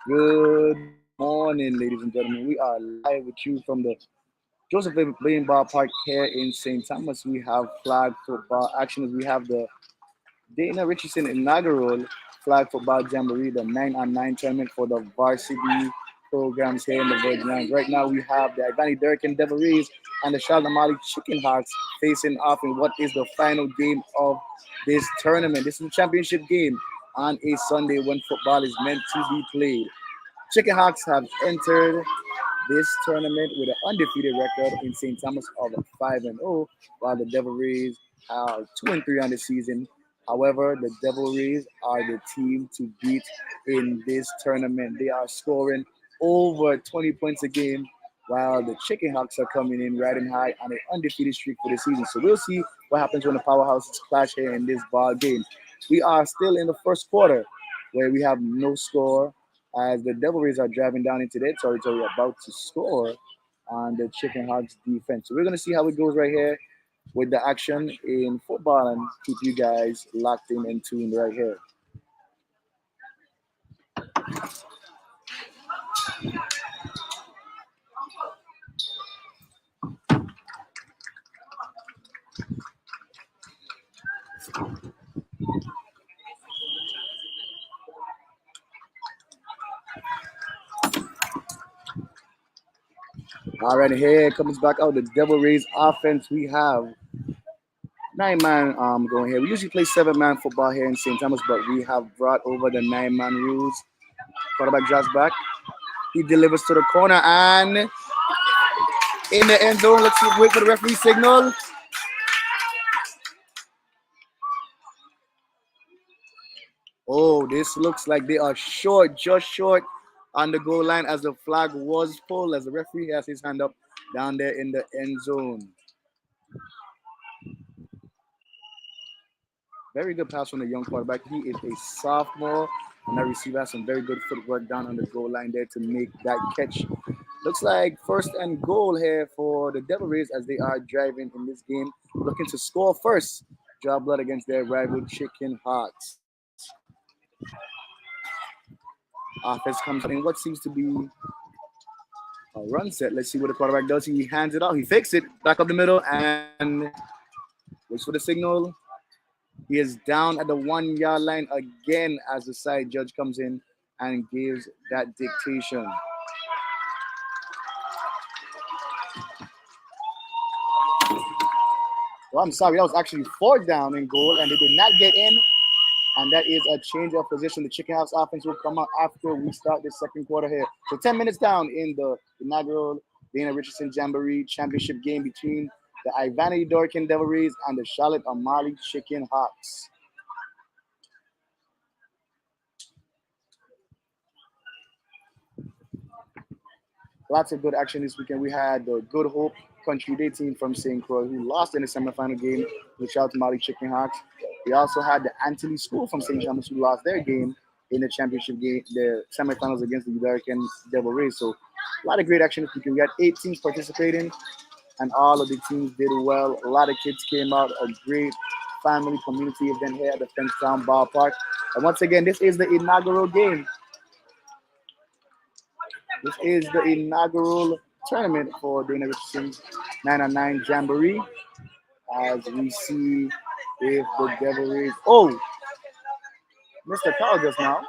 Good morning, ladies and gentlemen. We are live with you from the Joseph Blaine Bar Park here in St. Thomas. We have flag football action as we have the Dana Richardson inaugural flag football jamboree, the 9-on-9 tournament for the varsity programs here in the Virgin Islands. Right now, we have the Ivani Durkin Devil Rays and the Charlotte Mali Chicken Hawks facing off in what is the final game of this tournament. This is a championship game on a Sunday when football is meant to be played. Chicken Hawks have entered this tournament with an undefeated record in St. Thomas of 5-0, while the Devil Rays are 2-3 on the season. However, the Devil Rays are the team to beat in this tournament. They are scoring over 20 points a game, while the Chicken Hawks are coming in riding high on an undefeated streak for the season. So we'll see what happens when the powerhouses clash here in this ball game. We are still in the first quarter where we have no score as the Devil Rays are driving down into their territory about to score on the Chicken Hawks defense. So we're going to see how it goes right here with the action in football and keep you guys locked in and tuned right here. All right, here comes back out the Devil Rays offense. We have 9-man going here. We usually play 7-man football here in St. Thomas, but we have brought over the 9-man rules. Quarterback drops back. He delivers to the corner and in the end zone. Let's see, wait for the referee signal. Oh, this looks like they are short, just short on the goal line as the flag was pulled, as the referee has his hand up down there in the end zone. Very good pass from the young quarterback. He is a sophomore, and that receiver has some very good footwork down on the goal line there to make that catch. Looks like first and goal here for the Devil Rays as they are driving in this game, looking to score first. Draw blood against their rival Chicken Hawks. Offense comes in what seems to be a run set. Let's see what the quarterback does. He hands it out. He fakes it back up the middle and waits for the signal. He is down at the 1 yard line again as the side judge comes in and gives that dictation. Well, I'm sorry, that was actually 4th down and goal, and they did not get in. And that is a change of position. The Chicken House offense will come out after we start the second quarter here. So 10 minutes down in the inaugural Dana Richardson Jamboree Championship game between the Ivani Dorkin Devil Rays and the Charlotte Amali Chicken Hawks. Lots of good action this weekend. We had the Good Hope Country Day team from St. Croix who lost in the semifinal game with Charlotte Amali Chicken Hawks. We also had the Anthony School from St. Thomas who lost their game in the championship game, the semifinals against the American Devil Rays. So a lot of great action this weekend. We had 8 teams participating, and all of the teams did well. A lot of kids came out. A great family community event here at the Frenchtown Ballpark. And once again, this is the inaugural game. This is the inaugural tournament for Dana Richardson's 9-on-9 Jamboree. As we see if the Devil Rays. Oh, Mr. Carl just now.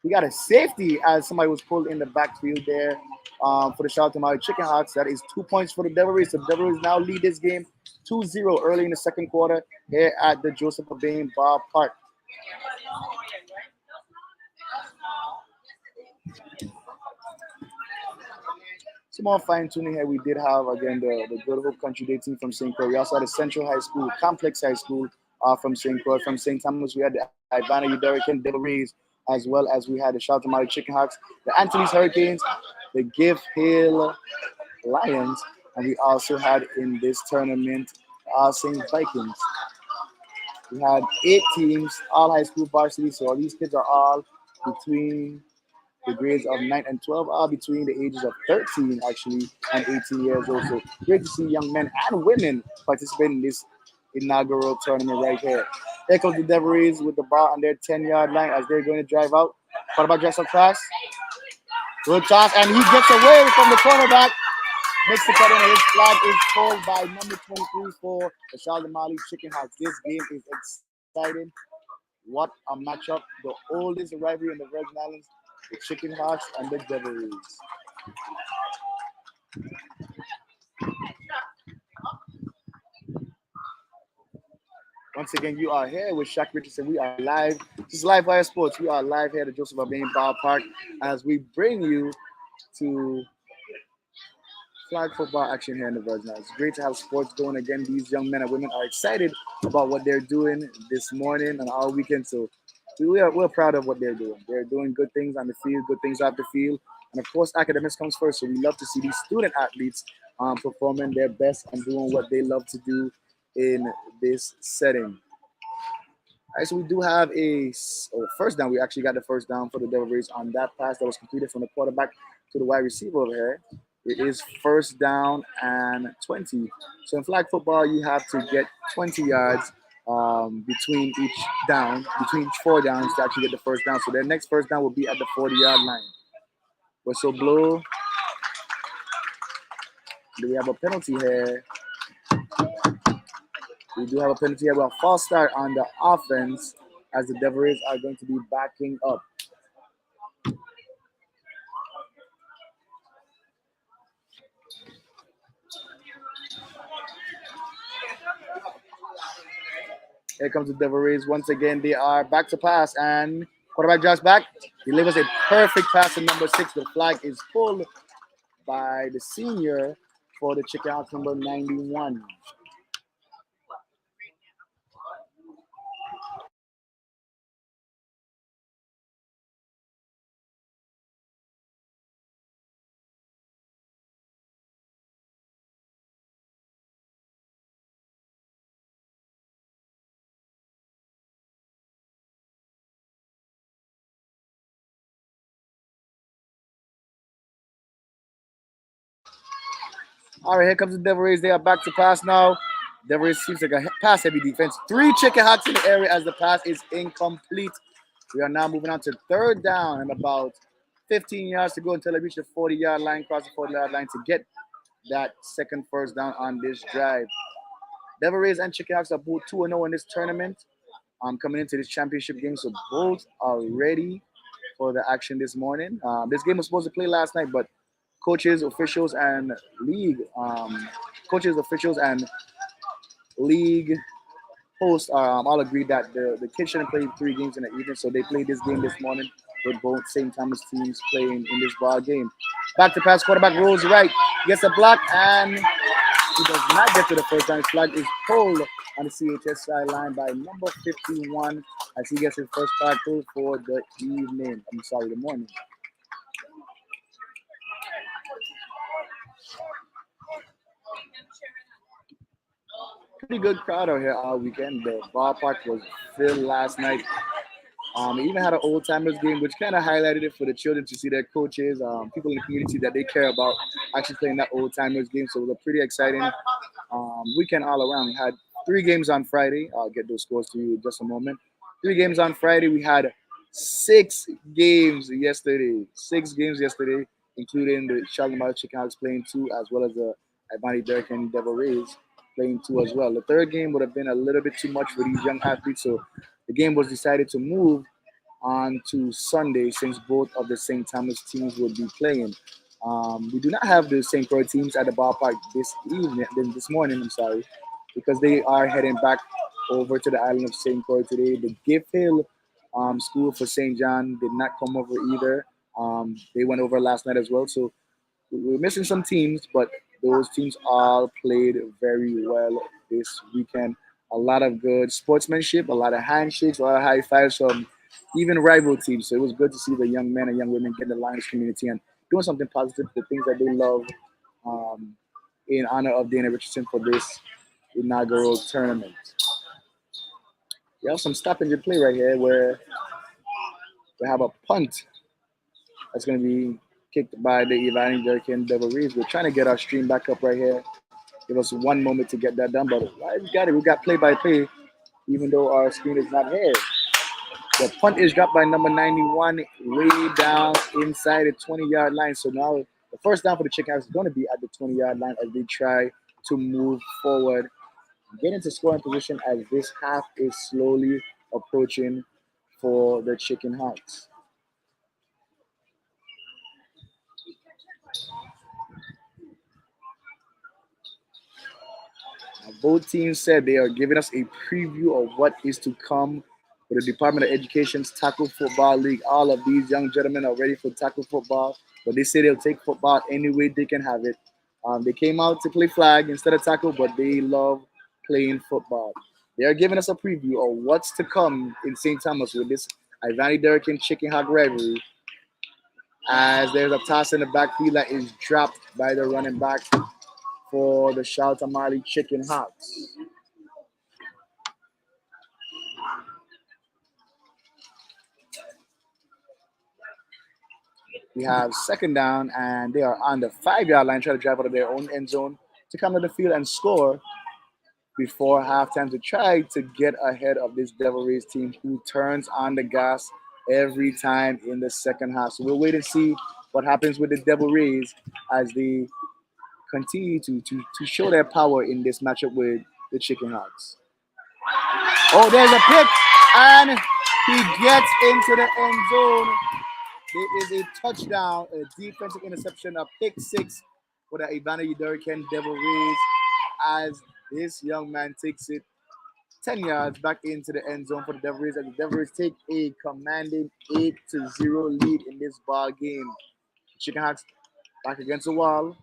We got a safety as somebody was pulled in the backfield there for the Charlotte Amali Chicken Hawks. That is 2 points for the Devil Rays. The Devil Rays now lead this game 2-0 early in the second quarter here at the Joseph Bain Ball Park. Some more fine tuning here. We did have again the Good Hope Country Day team from St. Croix. We also had the Central High School, Complex High School from St. Croix. From St. Thomas, we had the Ivana Udarican Devil Rays, as well as we had the Charlotte Amali Chicken Hawks, the Anthony's Hurricanes, the Gift Hill Lions, and we also had in this tournament St. Vikings. We had 8 teams, all high school varsity, so all these kids are all between the grades of 9 and 12 are between the ages of 13 actually and 18 years old. So great to see young men and women participate in this inaugural tournament right here. Here comes the Devil Rays with the ball on their 10-yard line as they're going to drive out. Quarterback just up fast. Good toss, and he gets away from the cornerback. Makes the cut in, and his flag is pulled by number 23 for the Charlotte Mali Chicken House. This game is exciting. What a matchup. The oldest rivalry in the Virgin Islands, the Chicken Hawks and the Jamboree. Once again, you are here with Shaq Richardson. We are live. This is Live Wire Sports. We are live here at the Joseph Abain Ballpark as we bring you to flag football action here in the Virgin Islands. It's great to have sports going again. These young men and women are excited about what they're doing this morning and all weekend. So we're proud of what they're doing. They're doing good things on the field, good things off the field. And of course, academics comes first. So we love to see these student athletes performing their best and doing what they love to do in this setting. All right, so we do have a first down. We actually got the first down for the Devil Rays on that pass that was completed from the quarterback to the wide receiver over here. It is first down and 20. So in flag football, you have to get 20 yards between each down, between each 4 downs to actually get the first down. So their next first down will be at the 40-yard line. Whistle blow. Do we have a penalty here? We do have a penalty here. We have a false start on the offense as the Devil Rays are going to be backing up. Here comes the Devil Rays. Once again, they are back to pass, and quarterback drops back. He delivers a perfect pass to number 6. The flag is pulled by the senior for the Chicken House number 91. All right, here comes the Devil Rays. They are back to pass now. Devil Rays seems like a pass-heavy defense. 3 Chicken Hawks in the area as the pass is incomplete. We are now moving on to third down and about 15 yards to go until they reach the 40-yard line, cross the 40-yard line to get that second first down on this drive. Devil Rays and Chicken Hawks are both 2-0 in this tournament. Coming into this championship game, so both are ready for the action this morning. This game was supposed to play last night, but coaches, officials, and league hosts all agreed that the kids shouldn't play 3 games in the evening, so they played this game this morning with both St. Thomas teams playing in this ball game. Back to pass, quarterback rolls right, gets a block, and he does not get to the first down. His flag is pulled on the CHS sideline by number 51 as he gets his first flag pulled for the evening. The morning. Pretty good crowd out here all weekend. The ballpark was filled last night. They even had an old timers game, which kind of highlighted it for the children to see their coaches, people in the community that they care about, actually playing that old timers game. So it was a pretty exciting weekend all around. We had 3 games on Friday. I'll get those scores to you in just a moment. 3 games on Friday. We had 6 games yesterday. 6 games yesterday, including the Charlotte Mali Chicken Hawks playing 2, as well as the Ibani Derek and Devil Rays playing 2 as well. The third game would have been a little bit too much for these young athletes, so the game was decided to move on to Sunday since both of the St. Thomas teams will be playing. We do not have the St. Croix teams at the ballpark this morning, because they are heading back over to the island of St. Croix today. The Gift Hill School for St. John did not come over either. They went over last night as well, so we're missing some teams, but those teams all played very well this weekend. A lot of good sportsmanship, a lot of handshakes, a lot of high fives from even rival teams. So it was good to see the young men and young women get the Lions community and doing something positive, the things that they love, in honor of Dana Richardson for this inaugural tournament. We have some stoppage in play right here where we have a punt that's going to be kicked by the Ivani Durkin Devil Rays. We're trying to get our stream back up right here. Give us one moment to get that done, but we got it. We got play-by-play, even though our screen is not here. The punt is dropped by number 91 way down inside the 20-yard line. So now the first down for the Chicken Hawks is going to be at the 20-yard line as they try to move forward, get into scoring position as this half is slowly approaching for the Chicken Hawks. Both teams said they are giving us a preview of what is to come for the Department of Education's Tackle Football League. All of these young gentlemen are ready for tackle football, but they say they'll take football any way they can have it. They came out to play flag instead of tackle, but they love playing football. They are giving us a preview of what's to come in St. Thomas with this Ivani Durkin Chicken Hawk rivalry, as there's a toss in the backfield that is dropped by the running back for the Shaltamali Chicken Hawks. We have second down, and they are on the 5-yard line, trying to drive out of their own end zone to come to the field and score before halftime to try to get ahead of this Devil Rays team who turns on the gas every time in the second half. So we'll wait and see what happens with the Devil Rays as they continue to show their power in this matchup with the Chicken Hawks. Oh, there's a pick, and he gets into the end zone. There is a touchdown, a defensive interception, a pick six for the Ivana Udarican Devil Rays as this young man takes it 10 yards back into the end zone for the Devil Rays, and the Devil Rays take a commanding 8-0 lead in this ball game. Chicken Hawks back against the wall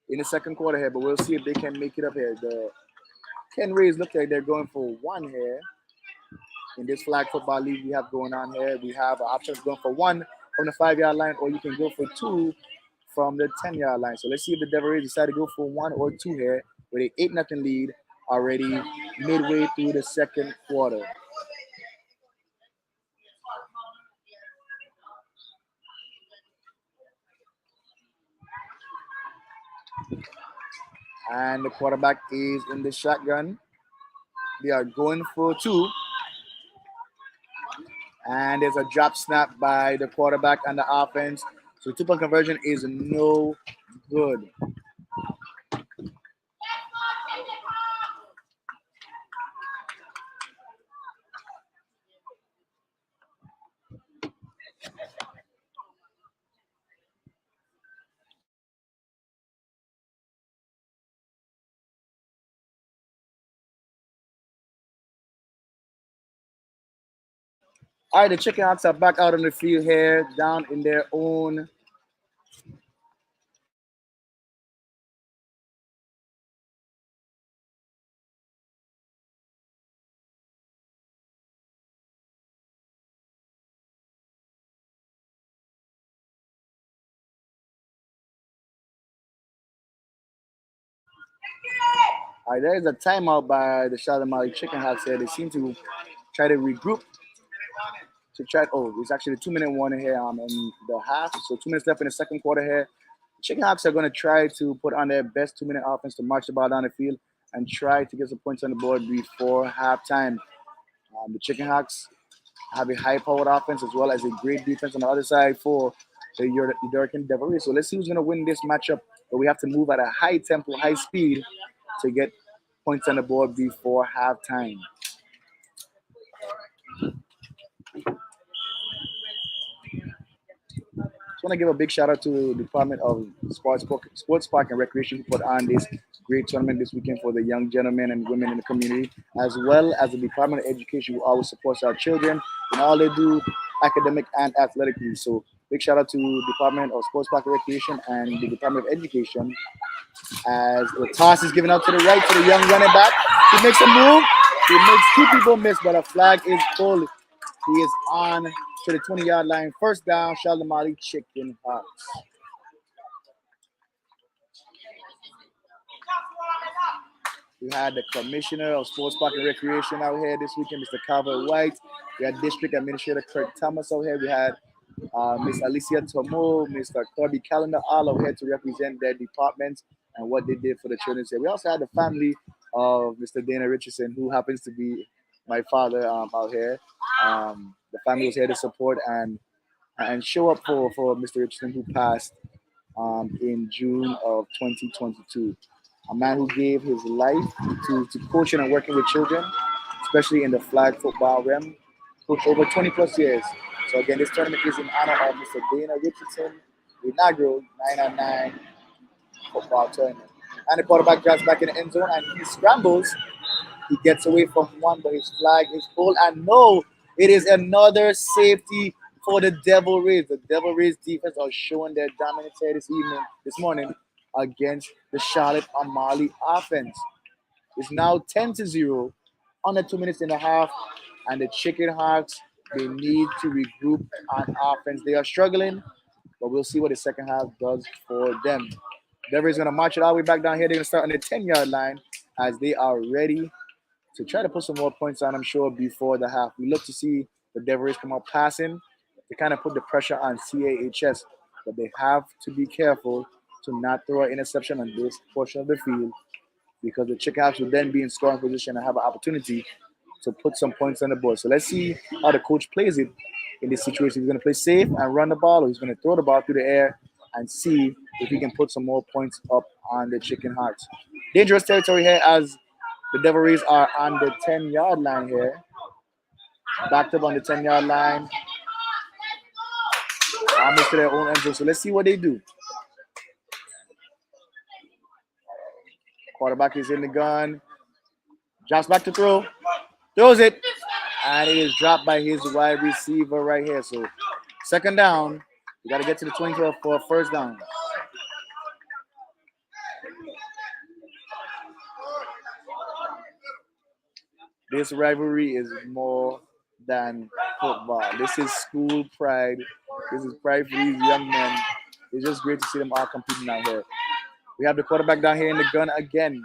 in the second quarter here, but we'll see if they can make it up here. The Ken Rays look like they're going for one here. In this flag football league we have going on here, we have options going for one from the 5-yard line, or you can go for two from the 10-yard line. So let's see if the Devil Rays decide to go for one or two here with an 8-0 lead already midway through the second quarter. And the quarterback is in the shotgun. They are going for two. And there's a drop snap by the quarterback on the offense. So two-point conversion is no good. All right, the Chicken Hawks are back out on the field here, down in their own All right, there is a timeout by the Shalimar Chicken Hawks here. They seem to try to regroup to try. Oh, it's actually a 2-minute warning here in the half. So 2 minutes left in the second quarter here. Chicken Hawks are going to try to put on their best 2-minute offense to march the ball down the field and try to get some points on the board before halftime. The Chicken Hawks have a high-powered offense as well as a great defense on the other side for the Udarican Devil Rays. So let's see who's going to win this matchup. But we have to move at a high tempo, high speed to get points on the board before halftime. Just want to give a big shout out to the Department of Sports Park and Recreation who put on this great tournament this weekend for the young gentlemen and women in the community, as well as the Department of Education who always supports our children in all they do, academic and athletically. So big shout out to Department of Sports Park and Recreation and the Department of Education as the toss is given out to the right to the young running back. He makes a move. He makes two people miss, but a flag is pulled. He is on to the 20-yard line. First down, Shalimali Chicken Hawks. We had the Commissioner of Sports Park and Recreation out here this weekend, Mr. Calvert White. We had District Administrator Kirk Thomas out here. We had Ms. Alicia Tomo, Mr. Kirby Calendar, all out here to represent their departments and what they did for the children here. We also had the family of Mr. Dana Richardson, who happens to be my father out here. The family was here to support and show up for Mr. Richardson, who passed in June of 2022. A man who gave his life to coaching and working with children, especially in the flag football realm, coached over 20 plus years. So again, this tournament is in honor of Mr. Dana Richardson, the inaugural 9-on-9 football tournament. And the quarterback drives back in the end zone and he scrambles. He gets away from one, but his flag is pulled. And no, it is another safety for the Devil Rays. The Devil Rays defense are showing their dominance here this morning, against the Charlotte Amali offense. It's now 10-0, under 2 minutes and a half, and the Chicken Hawks, they need to regroup on offense. They are struggling, but we'll see what the second half does for them. Devil is going to march it all the way back down here. They're going to start on the 10-yard line as they are ready to try to put some more points on, I'm sure, before the half. We look to see the Devils come out passing to kind of put the pressure on CAHS, but they have to be careful to not throw an interception on this portion of the field because the Chickahawks will then be in scoring position and have an opportunity to put some points on the board. So let's see how the coach plays it in this situation. He's going to play safe and run the ball, or he's going to throw the ball through the air and see if he can put some more points up on the Chicken Hawks. Dangerous territory here as the Devil Rays are on the 10-yard line here. Backed up on the 10-yard line. Almost to their own end zone. So let's see what they do. Quarterback is in the gun. Drops back to throw. Throws it. And it is dropped by his wide receiver right here. So second down. You got to get to the 20 for a first down. This rivalry is more than football. This is school pride. This is pride for these young men. It's just great to see them all competing out here. We have the quarterback down here in the gun again.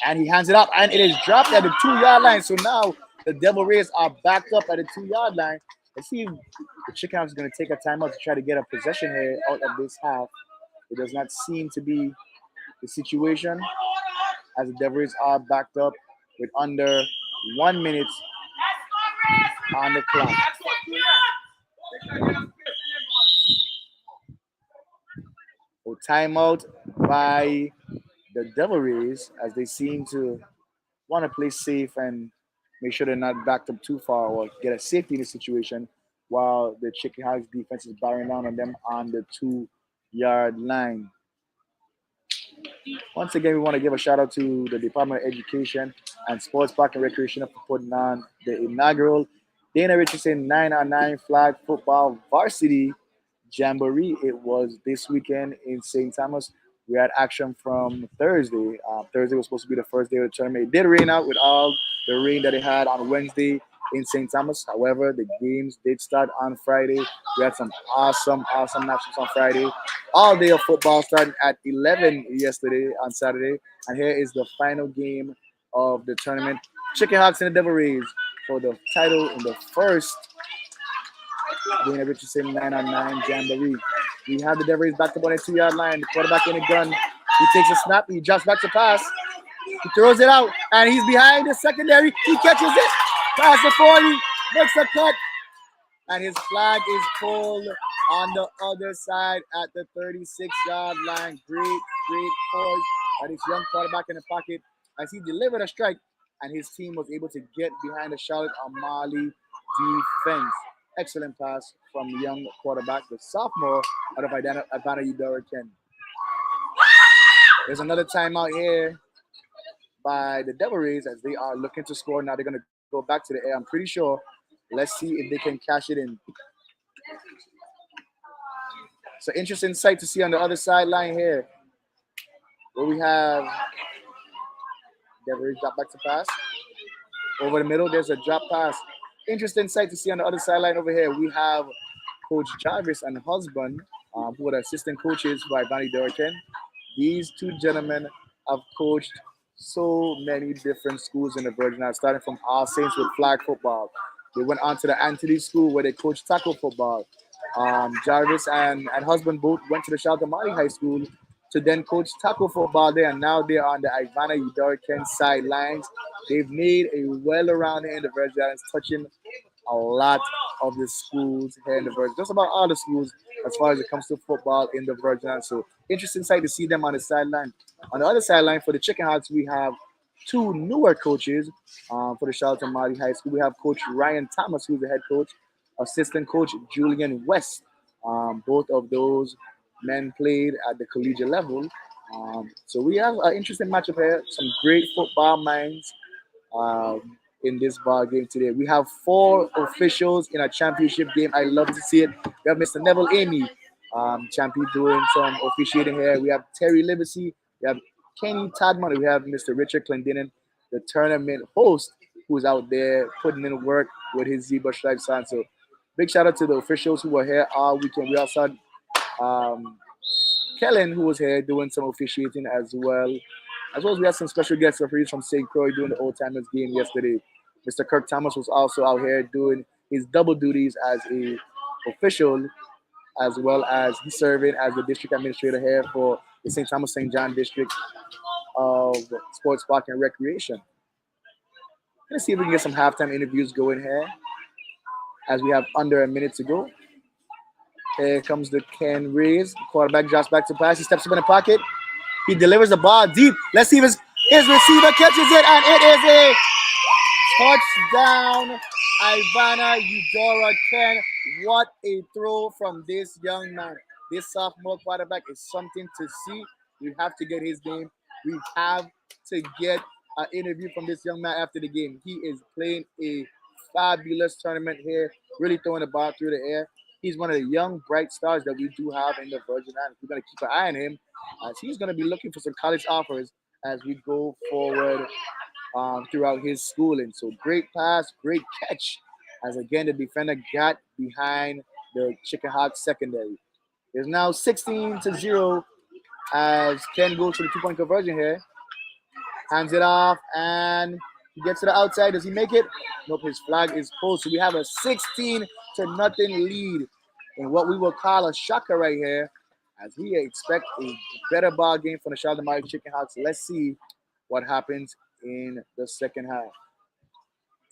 And he hands it up, and it is dropped at the 2-yard line. So now the Devil Rays are backed up at the 2-yard line. Let's see if the Chicken Hawks is going to take a timeout to try to get a possession here out of this half. It does not seem to be the situation as the Devil Rays are backed up with under 1 minute on the clock. So timeout by the Devil Rays as they seem to want to play safe and make sure they're not backed up too far or get a safety in the situation while the Chicken Hawks defense is bearing down on them on the 2-yard line. Once again, we want to give a shout out to the Department of Education and Sports Park and Recreation for putting on the inaugural Dana Richardson 9-on-9 flag football varsity Jamboree. It was this weekend in St. Thomas. We had action from Thursday. Thursday was supposed to be the first day of the tournament. It did rain out with all the rain that it had on Wednesday in St. Thomas. However, the games did start on Friday. We had some awesome matchups on Friday. All day of football started at 11 yesterday on Saturday. And here is the final game of the tournament. Chicken Hawks and the Devil Rays for the title in the first Dana Richardson 9-on-9 Jamboree. We have the Devil Rays back up on the 2-yard line. The quarterback in the gun. He takes a snap. He drops back to pass. He throws it out, and he's behind the secondary. He catches it. Past the 40. Makes a cut. And his flag is pulled on the other side at the 36-yard line. Great call by this young quarterback in the pocket as he delivered a strike, and his team was able to get behind the Charlotte Amali defense. Excellent pass from the young quarterback, the sophomore out of Adana. There's another timeout here by the Devil Rays as they are looking to score. Now they're going to go back to the air, I'm pretty sure. Let's see if they can cash it in. So interesting sight to see on the other sideline here, where we have Devil Rays drop back to pass. Over the middle, there's a drop pass. Interesting sight to see on the other sideline over here. We have Coach Jarvis and husband, who are the assistant coaches by Vanny Dorican. These two gentlemen have coached so many different schools in the Virgin Islands, starting from All Saints with flag football. They went on to the Anthony School where they coached tackle football. Jarvis and husband both went to the Shalgamani High School to then coach tackle football there, and now they're on the Ivana Udorican sidelines. They've made a well-arounded in the Virgin Islands, touching a lot of the schools here in the Virgin, just about all the schools as far as it comes to football in the Virgin Islands. So interesting sight to see them on the sideline. On the other sideline for the Chicken Hawks, we have two newer coaches for the Charlotte Mali High School. We have Coach Ryan Thomas, who's the head coach, assistant coach Julian West. Both of those men played at the collegiate level. So we have an interesting matchup here. Some great football minds in this ball game today. We have four officials in a championship game. I love to see it. We have Mr. Neville Amy, champion, doing some officiating here. We have Terry Livesey. We have Kenny Tadman. We have Mr. Richard Clendenin, the tournament host, who's out there putting in work with his zebra stripes on. So big shout out to the officials who were here all weekend. We also had Kellen, who was here doing some officiating as well. As well as we had some special guest referees from St. Croix doing the Old Timers game yesterday. Mr. Kirk Thomas was also out here doing his double duties as a official, as well as he's serving as the district administrator here for the St. Thomas St. John District of Sports, Park, and Recreation. Let's see if we can get some halftime interviews going here as we have under a minute to go. Here comes the Ken Rays. Quarterback drops back to pass. He steps up in the pocket. He delivers the ball deep. Let's see if his receiver catches it, and it is a touchdown. Ivana Eudora Ken. What a throw from this young man. This sophomore quarterback is something to see. We have to get his name. We have to get an interview from this young man after the game. He is playing a fabulous tournament here, really throwing the ball through the air. He's one of the young, bright stars that we do have in the Virgin Islands. We're going to keep an eye on him as he's going to be looking for some college offers as we go forward throughout his schooling. So great pass, great catch, as again the defender got behind the Chicken Hawk secondary. There's now 16-0 as Ken goes to the 2-point conversion here. Hands it off and he gets to the outside. Does he make it? Nope, his flag is pulled. So we have a 16-0 lead in what we will call a shocker right here, as we expect a better ball game from the Charlotte Mali Chicken Hawks. Let's see what happens in the second half.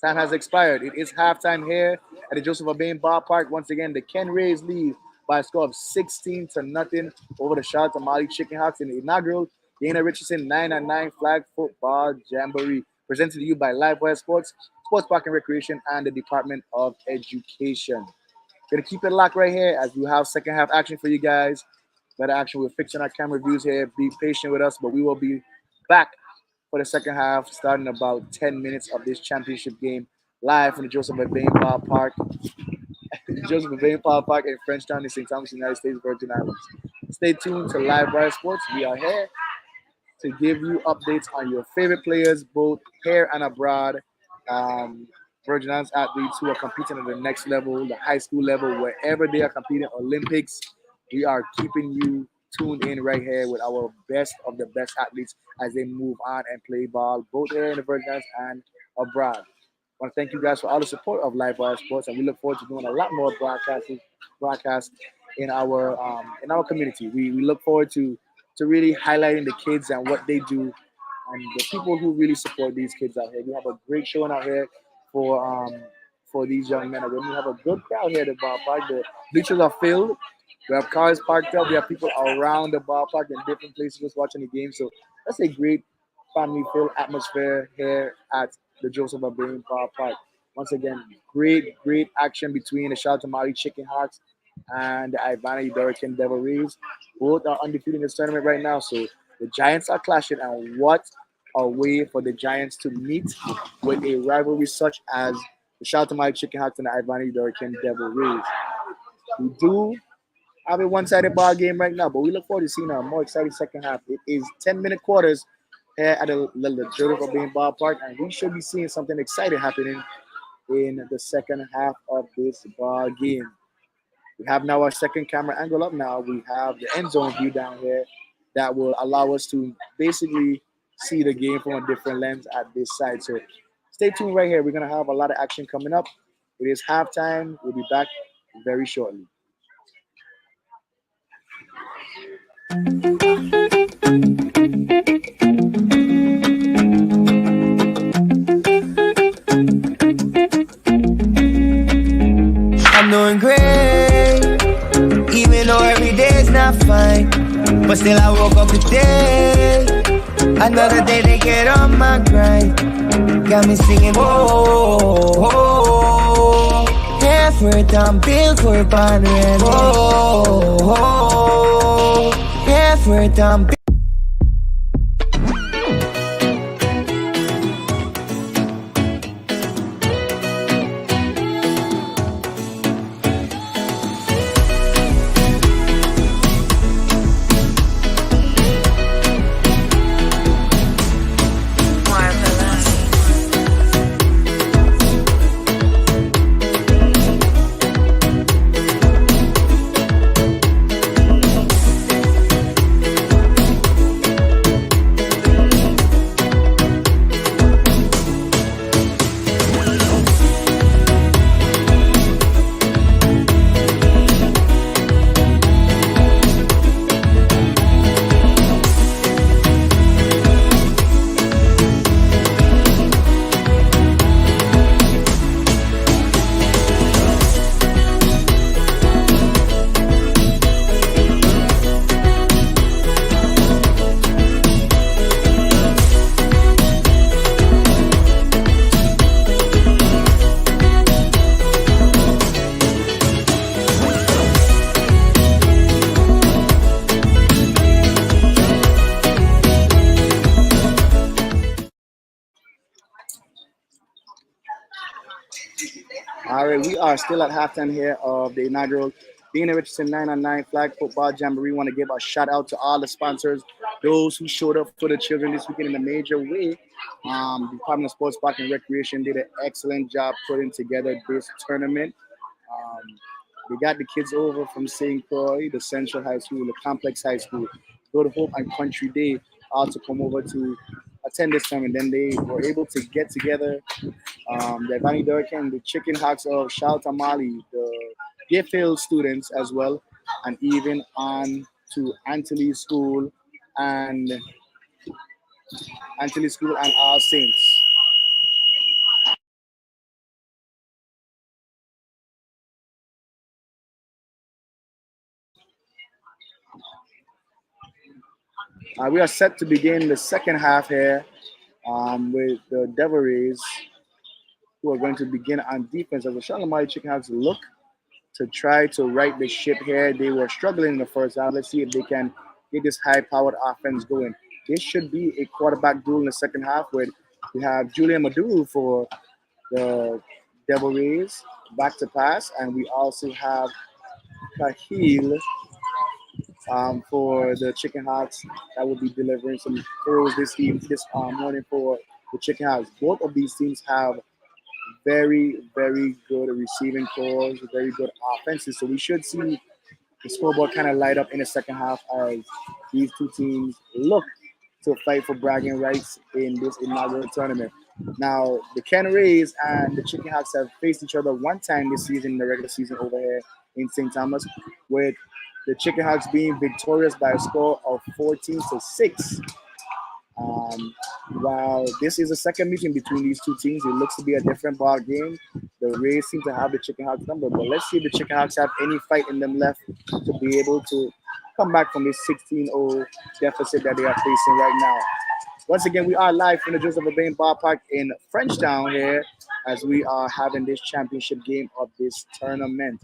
Time has expired. It is halftime here at the Joseph Abain Ballpark. Once again, the Ken Rays lead by a score of 16-0 over the Charlotte Mali Chicken Hawks in the inaugural Dana Richardson 9-9 Flag Football Jamboree, presented to you by Livewire Sports, Sports Park and Recreation, and the Department of Education. Gonna keep it locked right here as we have second half action for you guys. Better action. We're fixing our camera views here. Be patient with us, but we will be back for the second half, starting about 10 minutes of this championship game live from the Joseph Abain Ballpark. Joseph Abain Ballpark in Frenchtown in St. Thomas, United States, Virgin Islands. Stay tuned to Live Wire Sports. We are here to give you updates on your favorite players, both here and abroad. Virgin Islands athletes who are competing at the next level, the high school level, wherever they are competing, Olympics. We are keeping you tuned in right here with our best of the best athletes as they move on and play ball, both here in the Virgin Islands and abroad. I want to thank you guys for all the support of Live Wire Sports, and we look forward to doing a lot more broadcasts in our community. We look forward to really highlighting the kids and what they do and the people who really support these kids out here. We have a great showing out here for these young men and women. We have a good crowd here at the ballpark. The bleachers are filled. We have cars parked up. We have people around the ballpark in different places just watching the game. So that's a great family-filled atmosphere here at the Joseph Abain Ballpark. Once again, great action between the Charlotte Mali Chicken Hawks and the Ivana Udorican Devil Rays. Both are undefeated in this tournament right now. So the Giants are clashing, and what a way for the Giants to meet with a rivalry such as the Charlotte Mali Chicken Hawks and the Ivana Udorican Devil Rays. We do have a one-sided ball game right now, but we look forward to seeing a more exciting second half. It is 10-minute quarters here at the Joseph Abain Ballpark, and we should be seeing something exciting happening in the second half of this ball game. We have now our second camera angle up now. We have the end zone view down here that will allow us to basically see the game from a different lens at this side. So stay tuned right here. We're going to have a lot of action coming up. It is halftime. We'll be back very shortly. I'm doing great, even though every day's not fine. But still I woke up today, another day to get on my grind. Got me singing, whoa, whoa. Effort, I'm built for pondering, whoa, whoa. Effort, I'm built. All right, we are still at halftime here of the inaugural Dana Richardson 9-on-9 Flag Football Jamboree. Want to give a shout out to all the sponsors, those who showed up for the children this weekend in a major way. Department of Sports, Park, and Recreation did an excellent job putting together this tournament. Um, they got the kids over from St. Croix, the Central High School, the Complex High School, Good Hope, and Country Day all to come over to attend this tournament. Then they were able to get together the Valley Durkin, the Chicken Hawks of Shalta Mali, the Gayfield students as well, and even on to Antilles School and All Saints. We are set to begin the second half here with the Devil Rays, who are going to begin on defense as the Shalimar Chicken Hawks look to try to right the ship here. They were struggling in the first half. Let's see if they can get this high-powered offense going. This should be a quarterback duel in the second half where we have Julian Maduru for the Devil Rays back to pass, and we also have Kahil for the Chicken Hawks that will be delivering some throws this morning for the Chicken Hawks. Both of these teams have very, very good receiving cores, very good offenses. So we should see the scoreboard kind of light up in the second half as these two teams look to fight for bragging rights in this inaugural tournament. Now, the Ken Rays and the Chicken Hawks have faced each other one time this season in the regular season over here in St. Thomas, with the Chicken Hawks being victorious by a score of 14-6. Um, while this is a second meeting between these two teams, it looks to be a different ball game. The Rays seem to have the Chicken Hawks number, but let's see if the Chicken Hawks have any fight in them left to be able to come back from this 16-0 deficit that they are facing right now. Once again, we are live from the Joseph Urbain Ballpark in Frenchtown here as we are having this championship game of this tournament.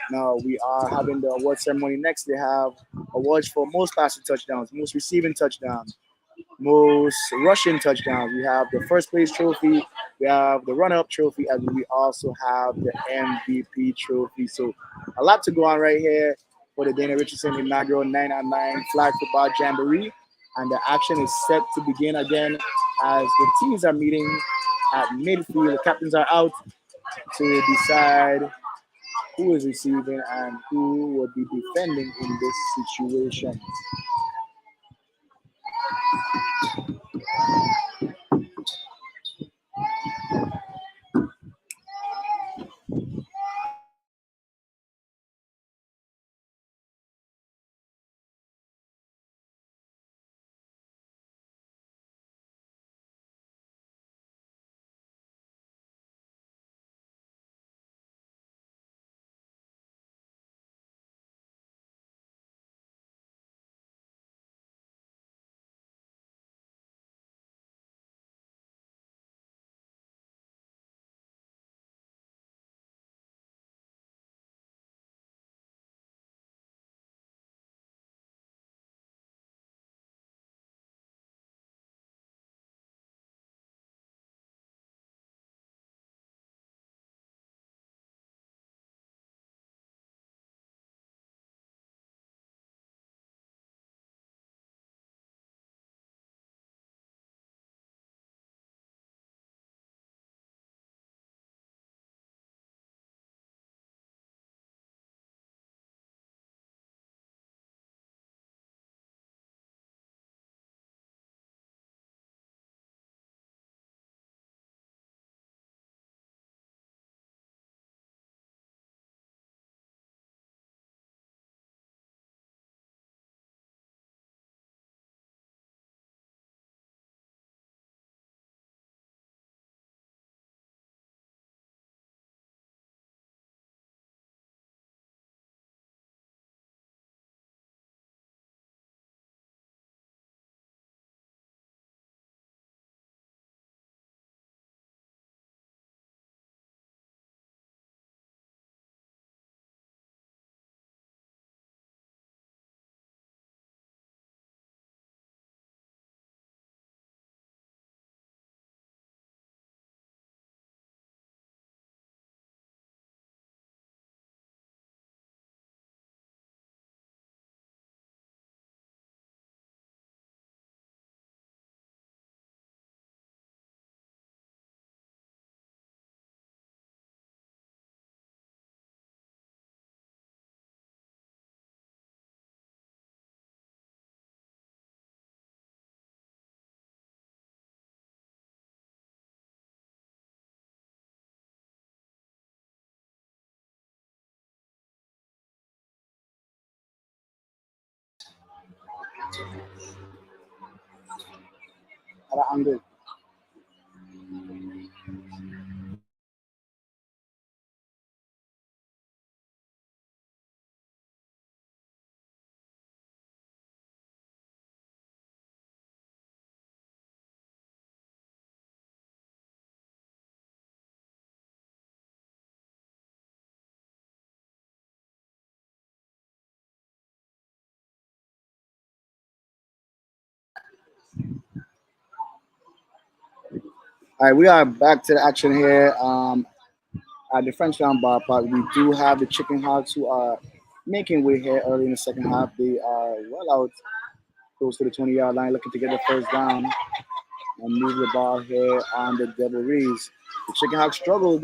Now, we are having the award ceremony next. They have awards for most passing touchdowns, most receiving touchdowns, most rushing touchdowns. We have the first place trophy. We have the runner-up trophy, and we also have the MVP trophy. So a lot to go on right here for the Dana Richardson inaugural 9-on-9 Flag Football Jamboree. And the action is set to begin again as the teams are meeting at midfield. The captains are out to decide who is receiving and who will be defending in this situation. at an angle. All right, we are back to the action here. At the French Town Bar Park, we do have the Chicken Hawks who are making way here early in the second half. They are well out close to the 20-yard line, looking to get the first down and move the ball here on the Devil Rays. The Chicken Hawks struggled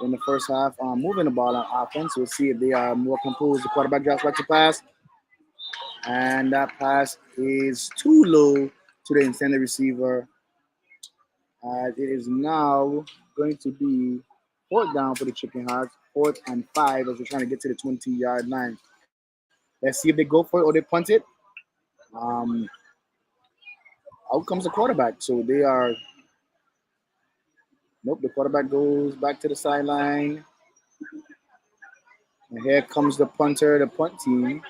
in the first half moving the ball on offense. We'll see if they are more composed. The quarterback drops back to pass, and that pass is too low to the intended receiver. It is now going to be fourth down for the Chicken Hawks, 4th and 5 as we're trying to get to the 20-yard line. Let's see if they go for it or they punt it. Um, Out comes the quarterback. So they are, nope, the quarterback goes back to the sideline. And here comes the punter, the punt team,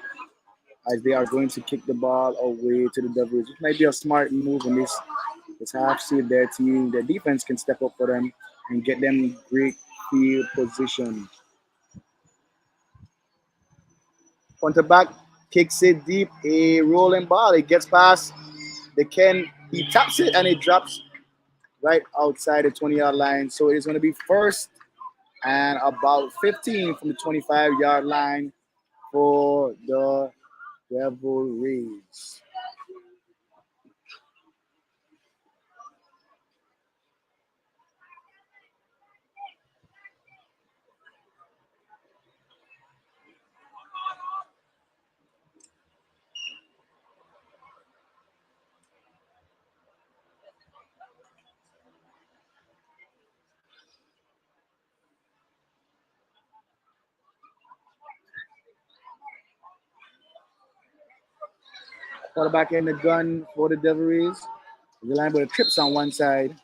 as they are going to kick the ball away to the Devils. It might be a smart move in this half. See if their defense can step up for them and get them great field position. Punter back, kicks it deep, a rolling ball. It gets past the Ken. He taps it and it drops right outside the 20-yard line. So it's going to be first and about 15 from the 25-yard line for the Devil Rays. Quarterback in the gun for the Devil Rays. The line with trips on one side.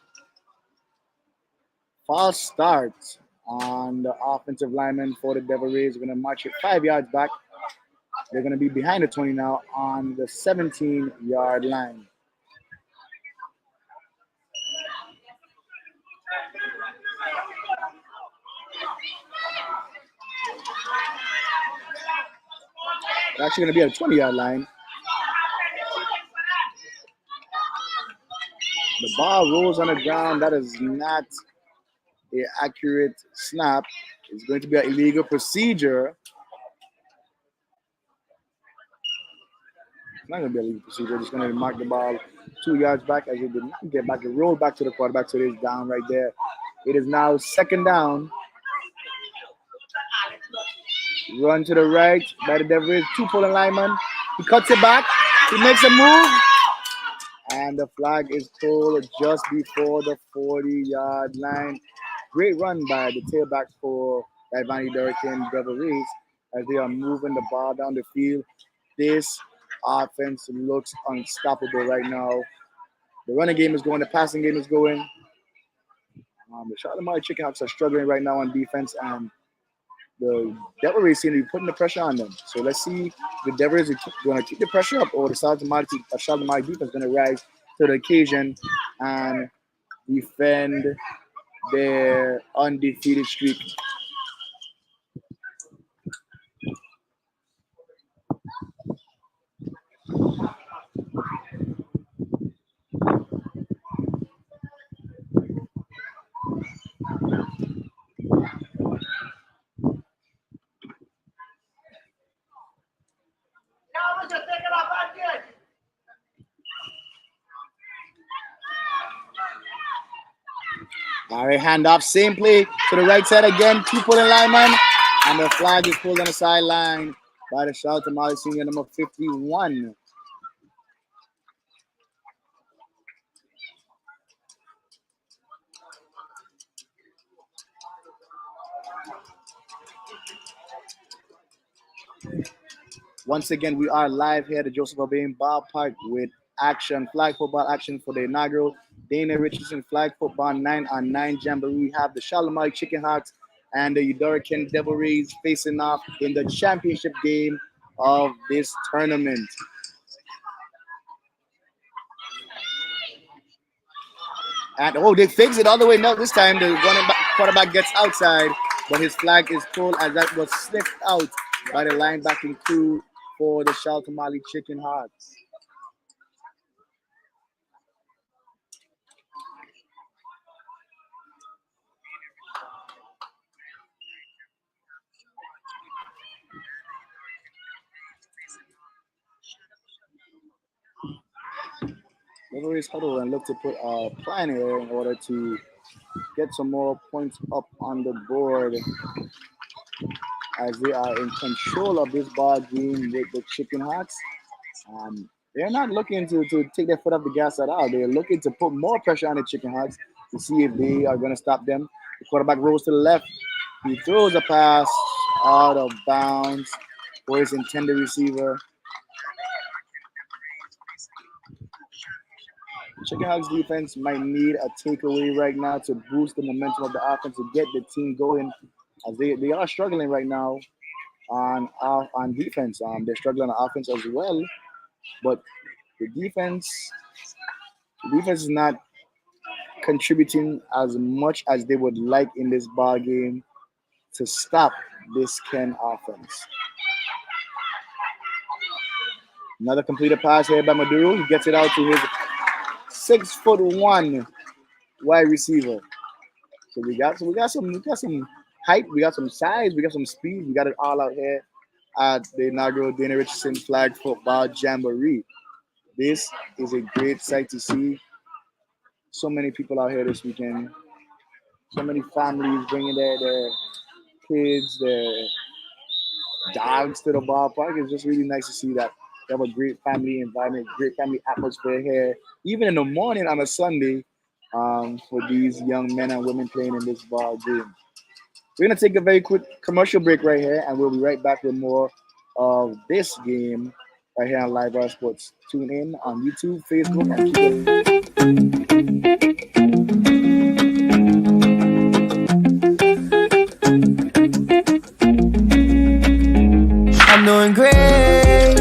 False start on the offensive lineman for the Devil Rays. We're going to march it 5 yards back. They're going to be behind the 20 now on the 17-yard line. They're actually going to be at the 20-yard line. The ball rolls on the ground. That is not an accurate snap. It's going to be an illegal procedure. It's not going to be a illegal procedure. It's going to mark the ball 2 yards back as it did not get back. It rolled back to the quarterback, so it is down right there. It is now second down. Run to the right by the Devil Rays. 2 pulling linemen. He cuts it back. He makes a move. And the flag is pulled just before the 40-yard line. Great run by the tailback for Ivani Durkin Devil Rays as they are moving the ball down the field. This offense looks unstoppable right now. The running game is going. The passing game is going. The Charlotte Chicken Hawks are struggling right now on defense, and the Devil Rays seem to be putting the pressure on them. So let's see if the Devil Rays are going to keep the pressure up, or the Charlotte defense is going to rise to the occasion and defend their undefeated streak. All right, handoff, same play to the right side again. 2 pulling linemen, and the flag is pulled on the sideline by the Charlotte Tamale senior number 51. Once again, we are live here at the Joseph Obeying Ballpark with action, flag football action for the inaugural Dana Richardson Flag Football 9 on 9 Jamboree. We have the Shalimar Chicken Hawks and the Udorican Devil Rays facing off in the championship game of this tournament. And oh, they fix it all the way. No, this time the running back quarterback gets outside, but his flag is pulled as that was sniffed out by the linebacking crew for the Shaltamali Chicken Hearts. Livery's huddle and look to put a plan here in order to get some more points up on the board as they are in control of this ball game with the Chicken Hawks. They're not looking to take their foot off the gas at all. They're looking to put more pressure on the Chicken Hawks to see if they are going to stop them. The quarterback rolls to the left. He throws a pass out of bounds for his intended receiver. Chicken Hawks defense might need a takeaway right now to boost the momentum of the offense to get the team going, as they are struggling right now on defense. They're struggling on offense as well, but the defense is not contributing as much as they would like in this ball game to stop this KEAN offense. Another completed pass here by Maduro. He gets it out to his 6'1" wide receiver. So we got some height, we got some size, we got some speed. We got it all out here at the inaugural Dana Richardson Flag Football Jamboree. This is a great sight to see. So many people out here this weekend. So many families bringing their kids, their dogs to the ballpark. It's just really nice to see that we have a great family environment, great family atmosphere here, even in the morning on a Sunday, for these young men and women playing in this ball game. We're going to take a very quick commercial break right here, and we'll be right back with more of this game right here on Live Bar Sports. Tune in on YouTube, Facebook, and Twitter. I'm doing great,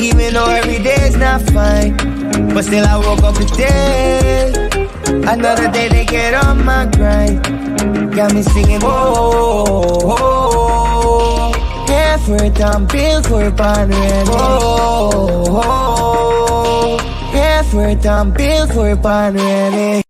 even though every day's not fine. But still I woke up today, another day to get on my grind. Got me singing, oh, oh, oh. Effort, I'm built for bond really. Oh, oh, oh. Effort, I'm built for bond really.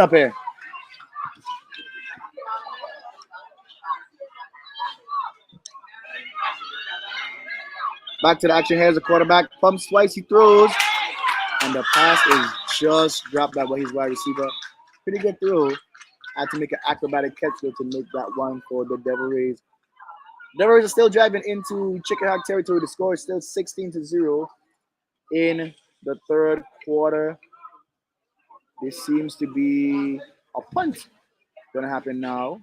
up here. Back to the action. Here's the quarterback. Pumps twice. He throws. And the pass is just dropped by his wide receiver. Pretty good throw. Had to make an acrobatic catch to make that one for the Devil Rays. Devil Rays are still driving into Chicken Hawk territory. The score is still 16-0 in the third quarter. This seems to be a punt going to happen now.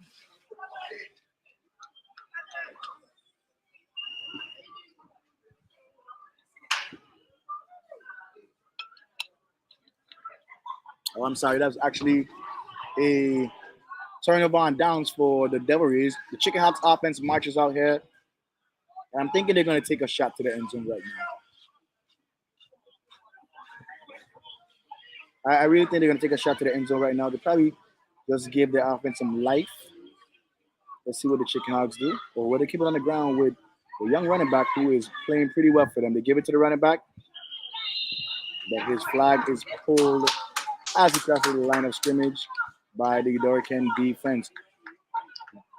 Oh, I'm sorry. That was actually a turnover on downs for the Devil Rays. The Chicken Hawks offense marches out here. And I'm thinking they're going to take a shot to the end zone right now. I really think they're going to take a shot to the end zone right now. They probably just give their offense some life. Let's see what the Chicken Hawks do. Or whether they keep it on the ground with a young running back who is playing pretty well for them. They give it to the running back. But his flag is pulled as he crosses the line of scrimmage by the Udorican defense.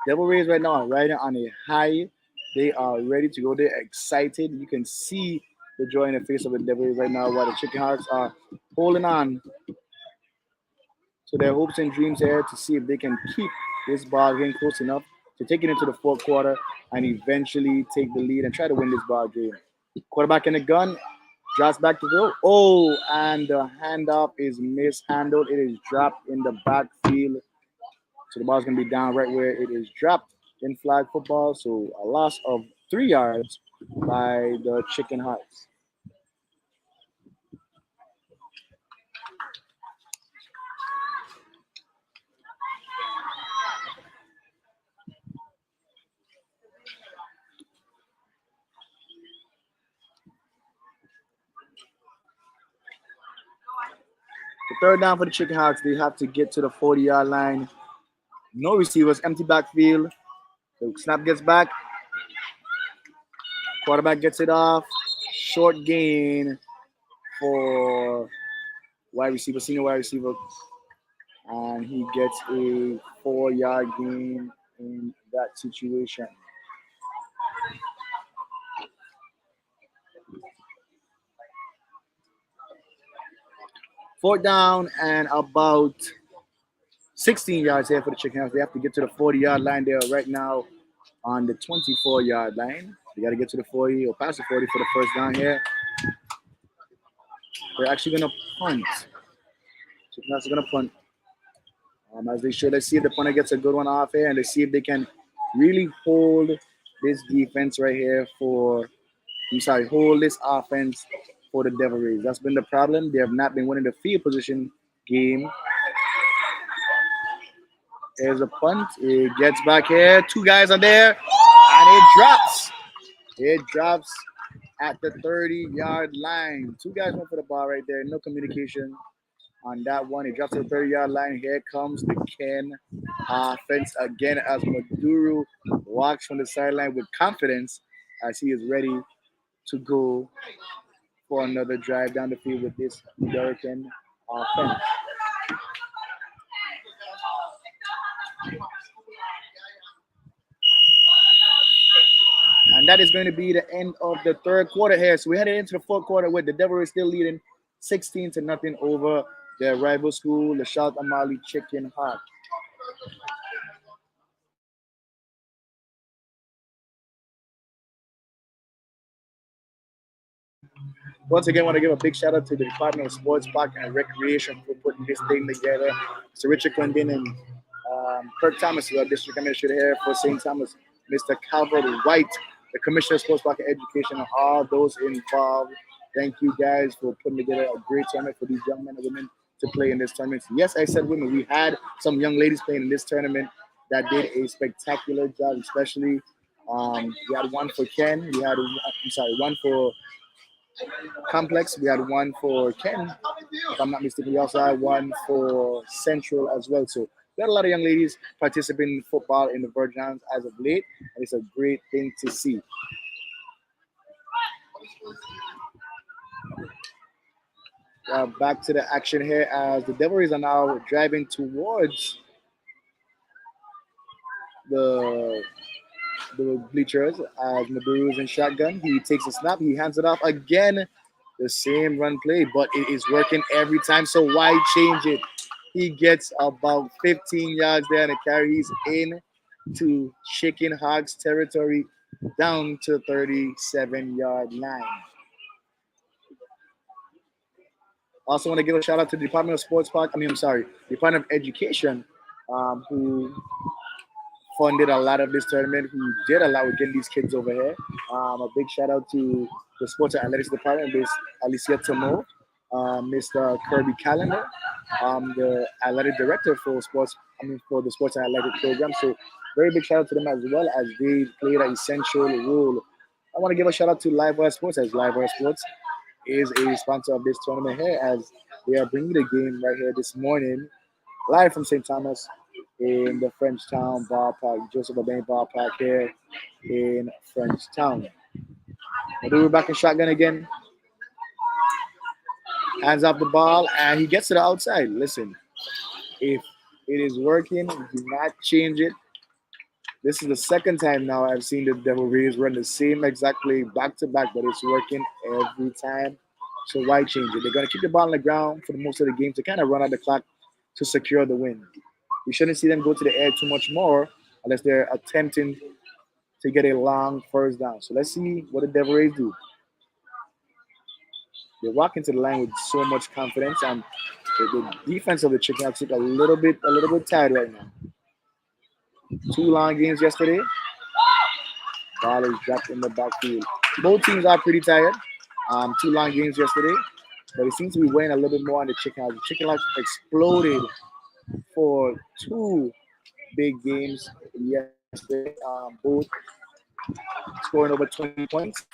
Devil Rays right now are riding on a high. They are ready to go. They're excited. You can see the joy in the face of the Devil Rays right now while the Chicken Hawks are holding on to their hopes and dreams here to see if they can keep this ball game close enough to take it into the fourth quarter and eventually take the lead and try to win this ball game. Quarterback in the gun, drops back to throw. Oh, and the handoff is mishandled. It is dropped in the backfield. So the ball's going to be down right where it is dropped in flag football. So a loss of 3 yards by the Chicken Hearts. The third down for the Chicken Hawks, they have to get to the 40-yard line. No receivers, empty backfield. The snap gets back. Quarterback gets it off. Short gain for wide receiver, senior wide receiver. And he gets a 4-yard gain in that situation. Fourth down and about 16 yards here for the Chicken House. They have to get to the 40-yard line there right now on the 24-yard line. They got to get to the 40 or past the 40 for the first down here. They're actually going to punt. Chicken House is going to punt. As they should. Let's see if the punter gets a good one off here, and let's see if they can really hold this defense right here hold this offense for the Devil Rays. That's been the problem. They have not been winning the field position game. There's a punt. It gets back here. Two guys are there, and it drops. It drops at the 30-yard line. Two guys went for the ball right there. No communication on that one. It drops to the 30-yard line. Here comes the KEAN offense again as Maduro walks from the sideline with confidence as he is ready to go for another drive down the field with this American offense. And that is going to be the end of the third quarter here. So we headed into the fourth quarter with the Devil Rays still leading 16-0 over their rival school, the South Amali Chicken Hawk. Once again, I want to give a big shout out to the Department of Sports, Park, and Recreation for putting this thing together. Mr. Richard Clendon and Kirk Thomas, the district administrator here for St. Thomas, Mr. Calvert White, the Commissioner of Sports, Park, and Education, and all those involved. Thank you guys for putting together a great tournament for these young men and women to play in this tournament. Yes, I said women. We had some young ladies playing in this tournament that did a spectacular job, especially we had one for KEAN. We had, one for Complex. We had one for KEAN. If I'm not mistaken, we also had one for Central as well. So we had a lot of young ladies participating in football in the Virgin Islands as of late, and it's a great thing to see. Back to the action here as the Devil Rays are now driving towards the bleachers as Maduro is in shotgun. He takes a snap. He hands it off again. The same run play, but it is working every time. So why change it? He gets about 15 yards there and a carry. He's in to Chicken Hawks territory down to 37-yard line. Also want to give a shout out to the Department of Sports Park. Department of Education, who funded a lot of this tournament, who did a lot with getting these kids over here. A big shout out to the Sports and Athletics Department, Ms. Alicia Tomo, Mr. Kirby Callender, the athletic director for the Sports and Athletic program. So very big shout out to them as well as they played an essential role. I want to give a shout out to Livewire Sports as Livewire Sports is a sponsor of this tournament here as they are bringing the game right here this morning live from St. Thomas in the Frenchtown Ballpark, Joseph Aubin Ballpark here in Frenchtown. Maduro back in shotgun again. Hands off the ball and he gets to the outside. Listen, if it is working, do not change it. This is the second time now I've seen the Devil Rays run the same exact play back to back, but it's working every time. So why change it? They're going to keep the ball on the ground for the most of the game to kind of run out the clock to secure the win. We shouldn't see them go to the air too much more unless they're attempting to get a long first down. So let's see what the Devil Rays do. They walk into the line with so much confidence, and the defense of the Chicken Hawks look a little bit tired right now. Two long games yesterday. Ball is dropped in the backfield. Both teams are pretty tired. Two long games yesterday, but it seems to be weighing a little bit more on the Chicken Hawks. The Chicken Hawks exploded for two big games yesterday. Both scoring over 20 points.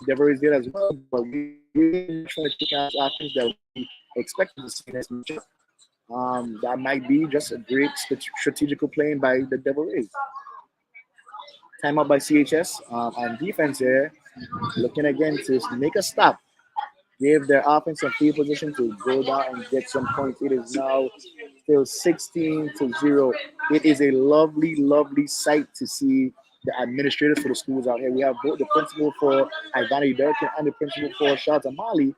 Devers did as well, but we really from the Chicken Hawks offense that we expected to see in this matchup. That might be just a great strategical playing by the Devil Rays. Timeout by CHS on defense here, looking again to make a stop, give their offense some field position to go down and get some points. It is now still 16-0. It is a lovely, lovely sight to see the administrators for the schools out here. We have both the principal for Ivani Durkin and the principal for Charlotte Mali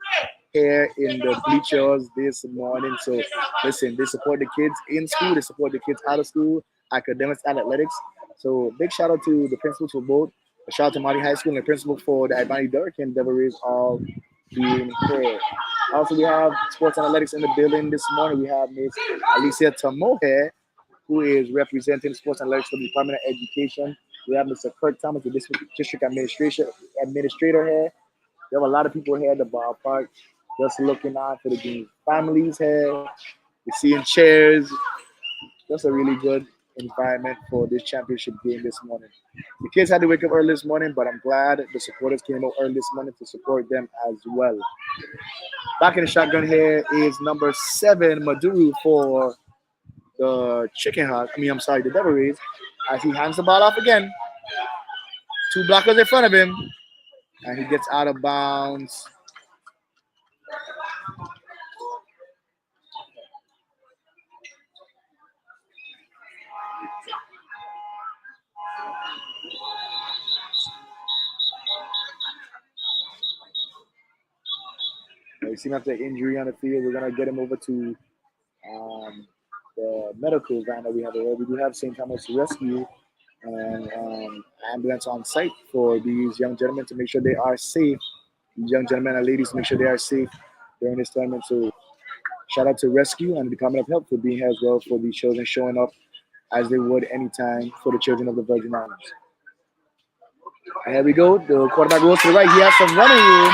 here in the bleachers this morning. So listen, they support the kids in school, they support the kids out of school, academics and athletics. So big shout out to the principals for both the Charlotte Mali High School and the principal for the Ivani Durkin Devil Rays all being here. Also, we have sports analytics in the building this morning. We have Miss Alicia Tamo here, who is representing sports analytics for the Department of Education. We have Mr. Kirk Thomas, the district administrator here. We have a lot of people here at the ballpark just looking out for the game. Families here. We're seeing chairs. Just a really good environment for this championship game this morning. The kids had to wake up early this morning, but I'm glad the supporters came out early this morning to support them as well. Back in the shotgun here is number 7, Maduru for the Chicken Hawk. I'm sorry, the Devil Rays. As he hands the ball off again. Two blockers in front of him. And he gets out of bounds. We see him after injury on the field. We're gonna get him over to um, the medical van that we have here. We do have St. Thomas Rescue and ambulance on site for these young gentlemen to make sure they are safe. These young gentlemen and ladies to make sure they are safe during this tournament. So shout out to Rescue and the Department of Health for being here as well for these children showing up as they would anytime for the children of the Virgin Islands. And here we go. The quarterback goes to the right. He has some running room.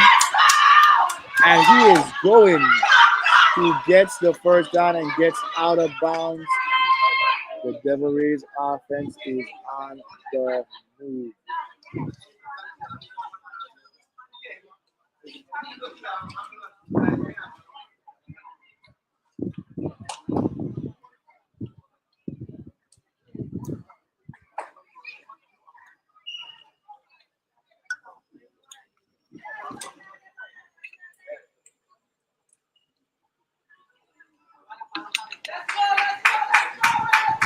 And he is going. He gets the first down and gets out of bounds. The Devil Rays offense is on the move.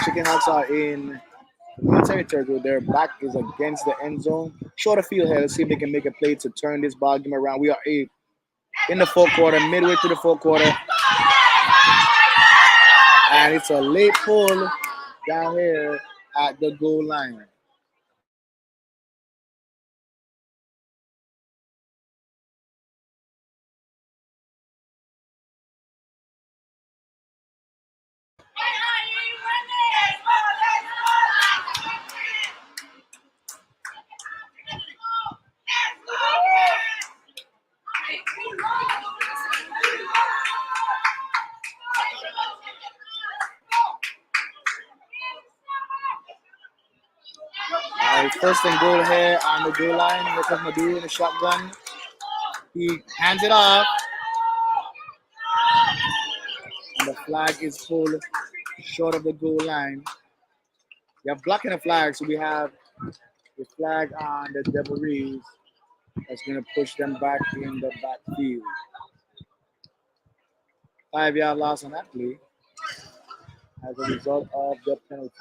Chicken Hawks are in military territory. Their back is against the end zone. Shorter field here. Let's see if they can make a play to turn this ball game around. We are in the fourth quarter, midway through the fourth quarter. And it's a late pull down here at the goal line. First and goal here on the goal line. Here comes Maduro in the shotgun. He hands it off. And the flag is pulled short of the goal line. We have blocking the flag, so we have the flag on the Devil Rays that's going to push them back in the backfield. 5-yard loss on that play as a result of the penalty.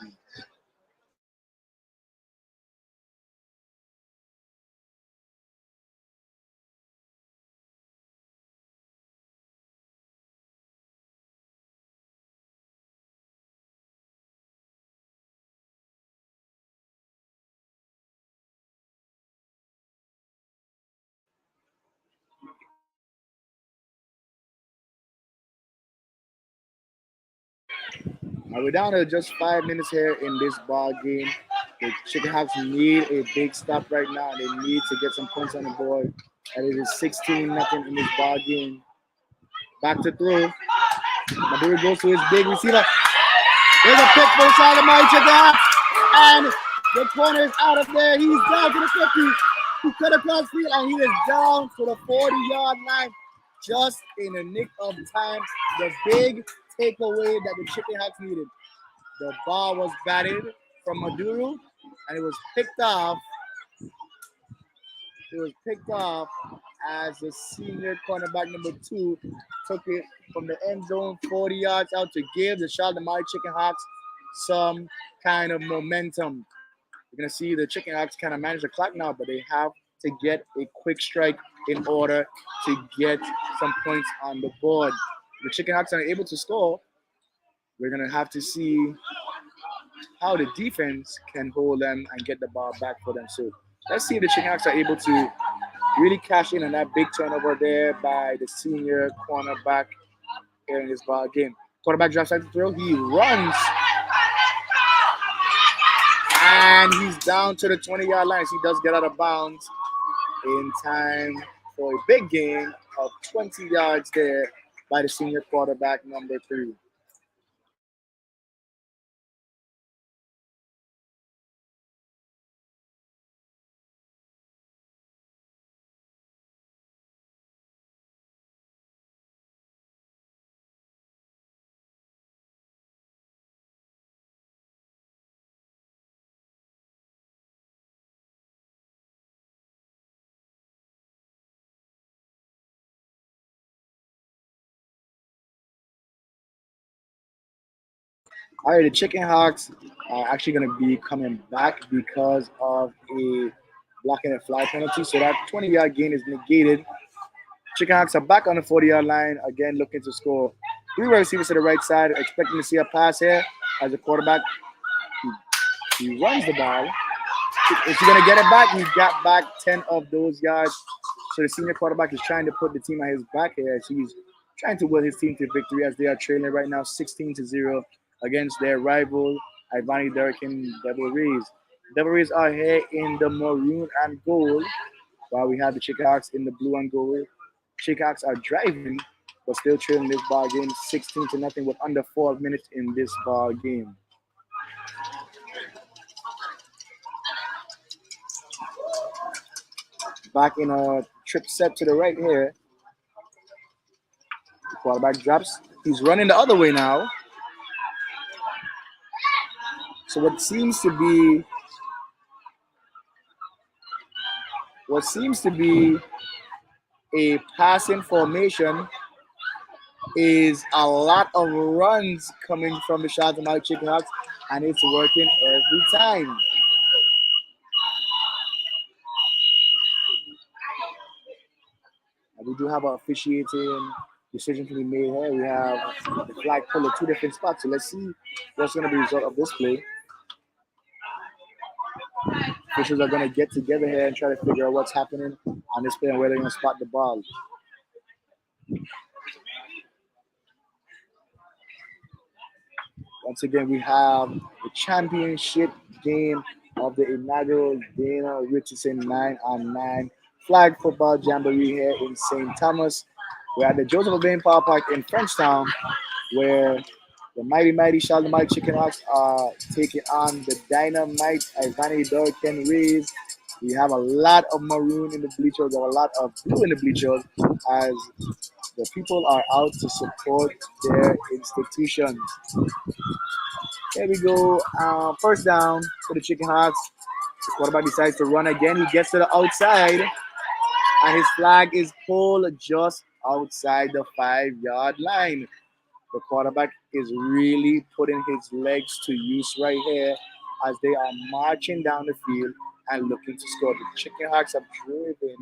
We're down to just 5 minutes here in this ball game. The Chicken Hawks need a big stop right now. They need to get some points on the board. And it is 16-0 in this ball game. Back to throw. Jamboree goes to his big receiver. There's a pick for the side of my Chicken Hawks. And the corner is out of there. He's down to the 50. He cut across field and he is down to the 40-yard line just in the nick of time. The big takeaway that the Chicken Hawks needed. The ball was batted from Maduro and it was picked off. It was picked off as the senior cornerback number 2 took it from the end zone 40 yards out to give the Charlotte Chicken Hawks some kind of momentum. You're going to see the Chicken Hawks kind of manage the clock now, but they have to get a quick strike in order to get some points on the board. The Chicken Hawks are able to score. We're going to have to see how the defense can hold them and get the ball back for them. So let's see if the Chicken Hawks are able to really cash in on that big turnover there by the senior cornerback here in this ball game. Quarterback drops back to throw. He runs. And he's down to the 20-yard line. So he does get out of bounds in time for a big gain of 20 yards there by the senior quarterback number 3. All right, the Chicken Hawks are actually going to be coming back because of a blocking and fly penalty. So that 20-yard gain is negated. Chicken Hawks are back on the 40-yard line, again looking to score. 3 wide receivers to the right side, expecting to see a pass here as a quarterback. He runs the ball. Is he going to get it back? He got back 10 of those yards. So the senior quarterback is trying to put the team on his back here as he's trying to will his team to victory as they are trailing right now 16-0 against their rival, Ivani Durkin Devil Rays. Devil Rays are here in the maroon and gold, while we have the Chicken Hawks in the blue and gold. Chicken Hawks are driving, but still trailing this ball game 16-0 with under 4 minutes in this ball game. Back in a trip set to the right here. The quarterback drops. He's running the other way now. So what seems to be a passing formation is a lot of runs coming from the Charlotte Chicken Hawks, and it's working every time. And we do have an officiating decision to be made here. We have the flag pulled at 2 different spots. So let's see what's going to be the result of this play. Officials are going to get together here and try to figure out what's happening on this play and where they're going to spot the ball. Once again, we have the championship game of the inaugural Dana Richardson 9-on-9 flag football jamboree here in St. Thomas. We're at the Joseph O'Bain Park in Frenchtown, where the mighty Charlotte Chicken Hawks are taking on the dynamite Ivani Durkin Rays. We have a lot of maroon in the bleachers, a lot of blue in the bleachers, as the people are out to support their institutions. There we go. First down for the Chicken Hawks. The quarterback decides to run again. He gets to the outside, and his flag is pulled just outside the 5-yard line. The quarterback is really putting his legs to use right here as they are marching down the field and looking to score. The Chicken Hawks have driven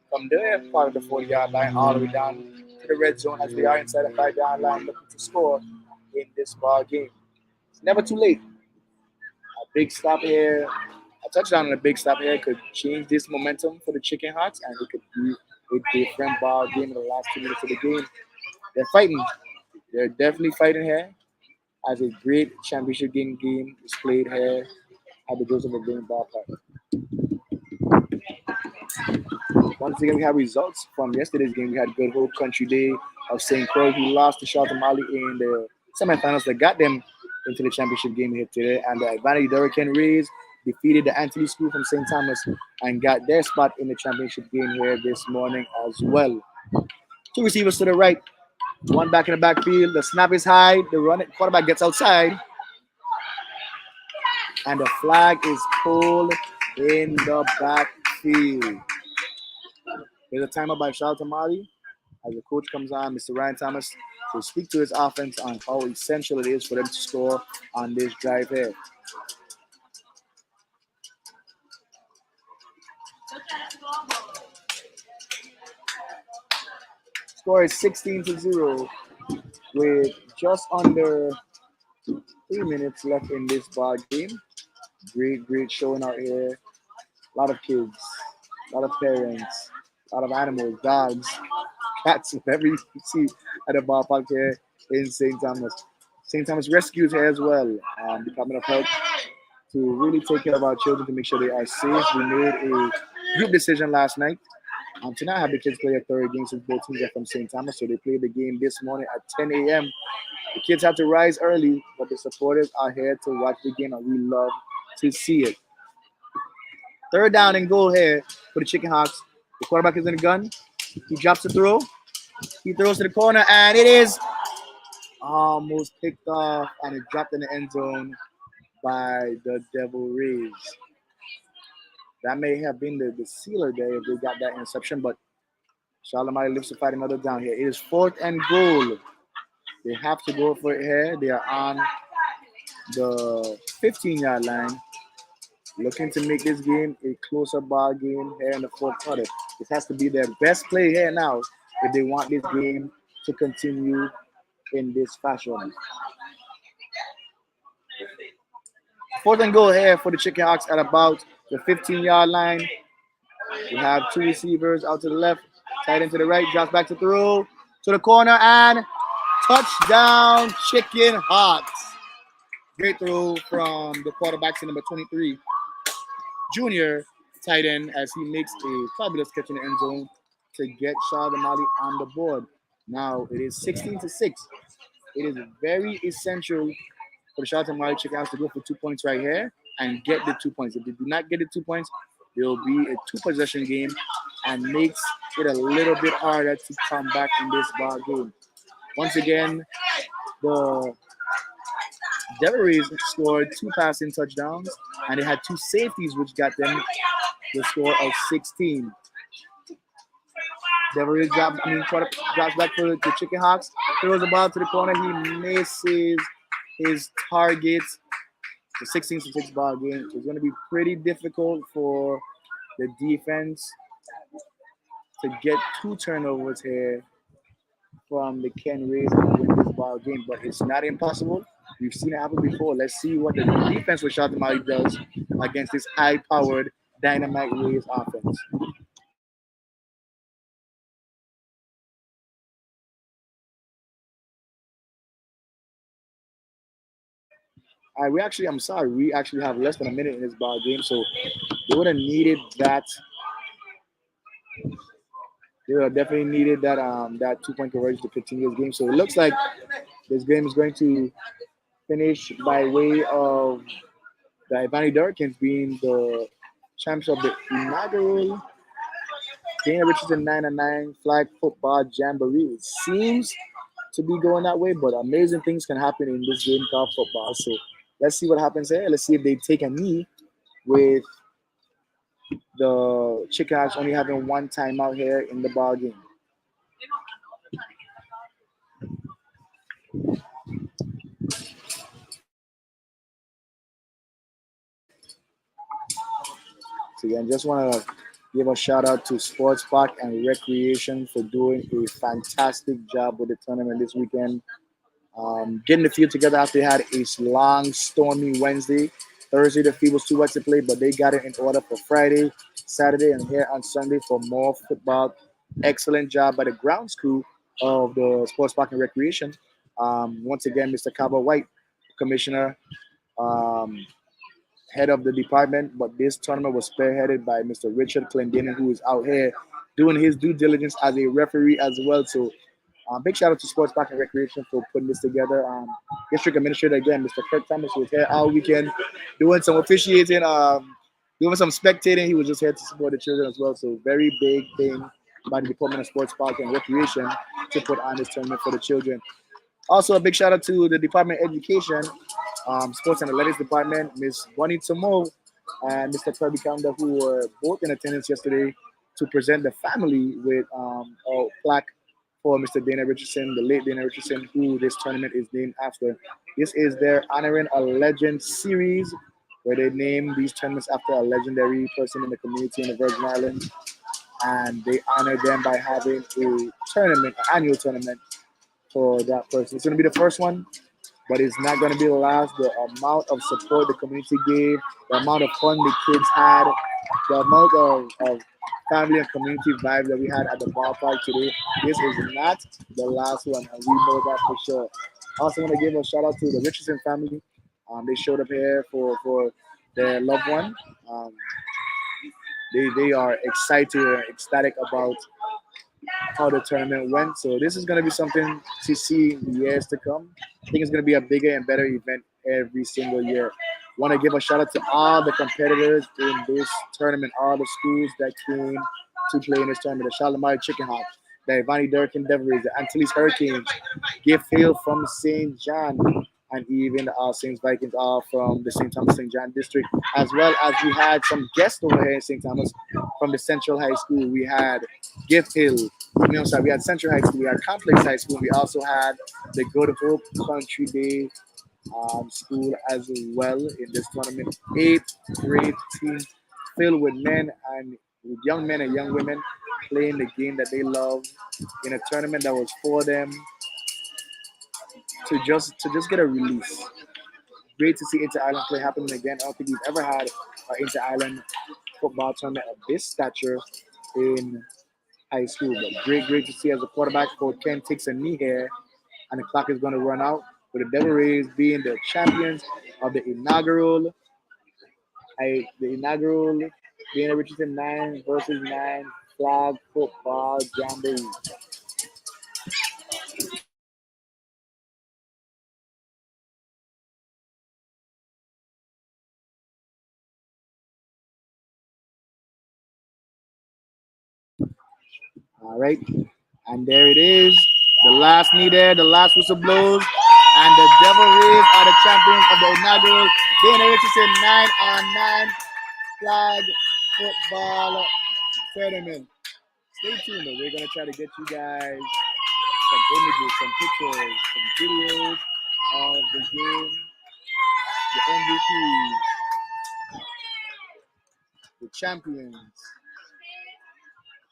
from their part of the 40-yard line all the way down to the red zone as they are inside the 5-yard line looking to score in this ball game. It's never too late. A big stop here, a touchdown and a big stop here could change this momentum for the Chicken Hawks, and it could be a different ball game in the last 2 minutes of the game. They're fighting. They're definitely fighting here as a great championship game is played here at the Joseph McLean Ballpark. Once again, we have results from yesterday's game. We had Good Hope Country Day of St. Croix, who lost to Charlton Mali in the semifinals that got them into the championship game here today. And the Vanity Hurricane Rays defeated the Anthony School from St. Thomas and got their spot in the championship game here this morning as well. Two receivers to the right, one back in the backfield. The snap is high. The quarterback gets outside, and the flag is pulled in the backfield. There's a timeout by Charlton Mali as the coach comes on, Mr. Ryan Thomas, to speak to his offense on how essential it is for them to score on this drive here. Score is 16-0 with just under 3 minutes left in this ball game. Great showing out here. A lot of kids, a lot of parents, a lot of animals, dogs, cats, whatever you see at the ballpark here in St. Thomas. St. Thomas Rescues here as well. Department of Health to really take care of our children to make sure they are safe. We made a group decision last night to not have the kids play a third game since both teams are from St. Thomas. So they played the game this morning at 10 a.m. The kids have to rise early, but the supporters are here to watch the game, and we love to see it. Third down and goal here for the Chicken Hawks. The quarterback is in the gun. He drops the throw. He throws to the corner, and it is almost picked off, and it dropped in the end zone by the Devil Rays. That may have been the sealer there if they got that interception, but Charlemagne lives to fight another down here. It is 4th and goal. They have to go for it here. They are on the 15-yard line, looking to make this game a closer ball game here in the fourth quarter. This has to be their best play here now if they want this game to continue in this fashion. 4th and goal here for the Chicken Hawks at about the 15-yard line. We have two receivers out to the left, tight end to the right, drops back to throw to the corner, and touchdown Chicken Hawks. Great throw from the quarterback to number 23, junior tight end, as he makes a fabulous catch in the end zone to get Charlotte Mali on the board. Now it is 16-6. It is very essential for the Charlotte Mali Chicken Hawks to go for 2 points right here and get the 2 points. If they do not get the 2 points, there will be a 2-possession game and makes it a little bit harder to come back in this ball game. Once again, the Devil Rays scored 2 passing touchdowns, and they had 2 safeties, which got them the score of 16. Devil Rays drops back for the Chicken Hawks, throws the ball to the corner. He misses his target. The 16-6 ball game is going to be pretty difficult for the defense to get 2 turnovers here from the Ken Rays and win this ball game, but it's not impossible. We've seen it happen before. Let's see what the defense with Charlton Mali does against this high-powered Dynamite Rays offense. We actually have less than a minute in this ball game, so they would have needed that. They would have definitely needed that 2-point conversion to continue this game. So it looks like this game is going to finish by way of the Ivani Hurricanes being the champs of the inaugural Dana Richardson 9-9 flag football jamboree. It seems to be going that way, but amazing things can happen in this game called football. So let's see what happens here. Let's see if they take a knee with the Chicken Hawks only having 1 timeout here in the ball game. So again, just want to give a shout out to Sports Park and Recreation for doing a fantastic job with the tournament this weekend. Getting the field together after they had a long, stormy Wednesday. Thursday, the field was too wet to play, but they got it in order for Friday, Saturday, and here on Sunday for more football. Excellent job by the grounds crew of the Sports Park and Recreation. Once again, Mr. Cabo White commissioner, um, head of the department, but this tournament was spearheaded by Mr. Richard Clendenin, who is out here doing his due diligence as a referee as well. So, big shout out to Sports Park and Recreation for putting this together. District Administrator again, Mr. Kirk Thomas, was here all weekend doing some officiating, doing some spectating. He was just here to support the children as well. So, very big thing by the Department of Sports Park and Recreation to put on this tournament for the children. Also, a big shout out to the Department of Education, Sports and Athletics Department, Miss Bonnie Tomo and Mr. Kirby Kanda, who were both in attendance yesterday to present the family with a plaque for Mr. Dana Richardson, the late Dana Richardson, who this tournament is named after. This is their Honoring a Legend series, where they name these tournaments after a legendary person in the community in the Virgin Islands, and they honor them by having a tournament, an annual tournament for that person. It's going to be the first one, but it's not going to be the last. The amount of support the community gave, the amount of fun the kids had, the amount of family and community vibe that we had at the ballpark today. This is not the last one, and we know that for sure. I also want to give a shout out to the Richardson family. They showed up here for their loved one. Um, they are excited and ecstatic about how the tournament went. So this is going to be something to see in the years to come. I think it's going to be a bigger and better event every single year. Want to give a shout out to all the competitors in this tournament, all the schools that came to play in this tournament: the Shalimar Chicken Hawk, the Ivani Durkin Devils, the Antilles Hurricanes, Gift Hill from St. John, and even the All Saints Vikings, all from the St. Thomas St. John district, as well as we had some guests over here in St. Thomas from the Central High School. We had Gift Hill, sorry, we had Central High School, we had Complex High School, we also had the Good Hope Country Day school as well in this tournament. Eighth grade team filled with men and with young men and young women playing the game that they love in a tournament that was for them to just get a release. Great to see Inter Island play happening again. I don't think we've ever had an Inter Island football tournament of this stature in high school. But great to see as a quarterback for Ken takes a knee here, and the clock is going to run out. With the Devil Rays being the champions of the inaugural Dana Richardson 9 versus 9 flag football jamboree. All right, and there it is. The last knee there, the last whistle blows, and the Devil Rays are the champions of the inaugural Dana Richardson 9-on-9 flag football tournament. Stay tuned though. We're gonna try to get you guys some images, some pictures, some videos of the game, the MVPs, the champions,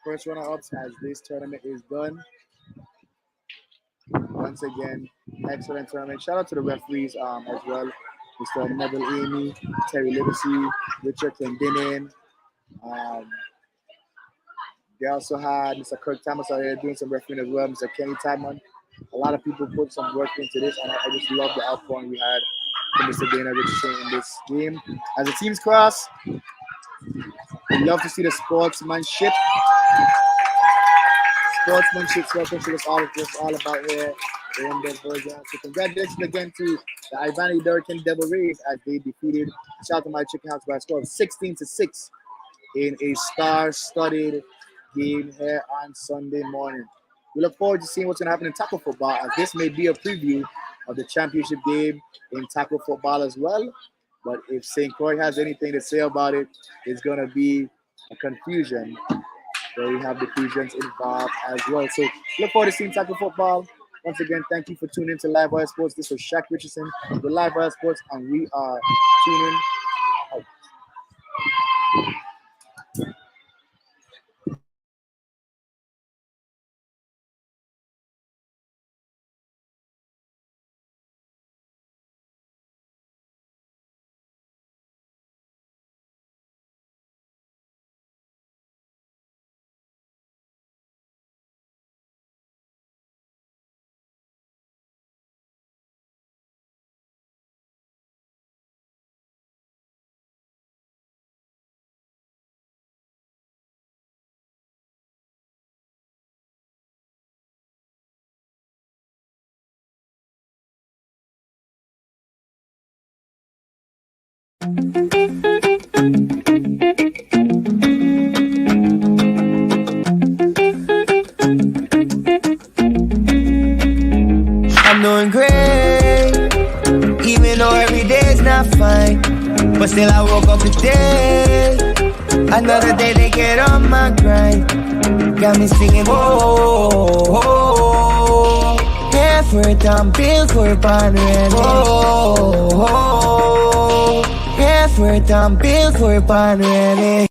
first runner-ups as this tournament is done. Once again, excellent tournament. Shout out to the referees as well. Mr. Neville Amy, Terry Livesey, Richard Clendenin. Um, they also had Mr. Kirk Thomas out here doing some refereeing as well, Mr. Kenny Tadman. A lot of people put some work into this, and I just love the outpouring we had from Mr. Dana Richardson in this game. As the teams cross, we love to see the sportsmanship is all about here in the version. So congratulations again to the Ivani Durkin Devil Rays as they defeated Chalkamai Chicken House by a score of 16-6 in a star-studded game here on Sunday morning. We look forward to seeing what's going to happen in tackle football, as this may be a preview of the championship game in tackle football as well. But if St. Croix has anything to say about it, it's going to be a confusion where we have the Fusions involved as well. So look forward to seeing tackle football. Once again, thank you for tuning in to Live Wire Sports. This was Shaq Richardson with Live Wire Sports, and we are tuning out. I'm doing great, even though every day's not fine. But still I woke up today, another day to get on my grind. Got me singing, whoa, whoa. Effort, I'm built for it, whoa. Effort, I'm built for it, ready.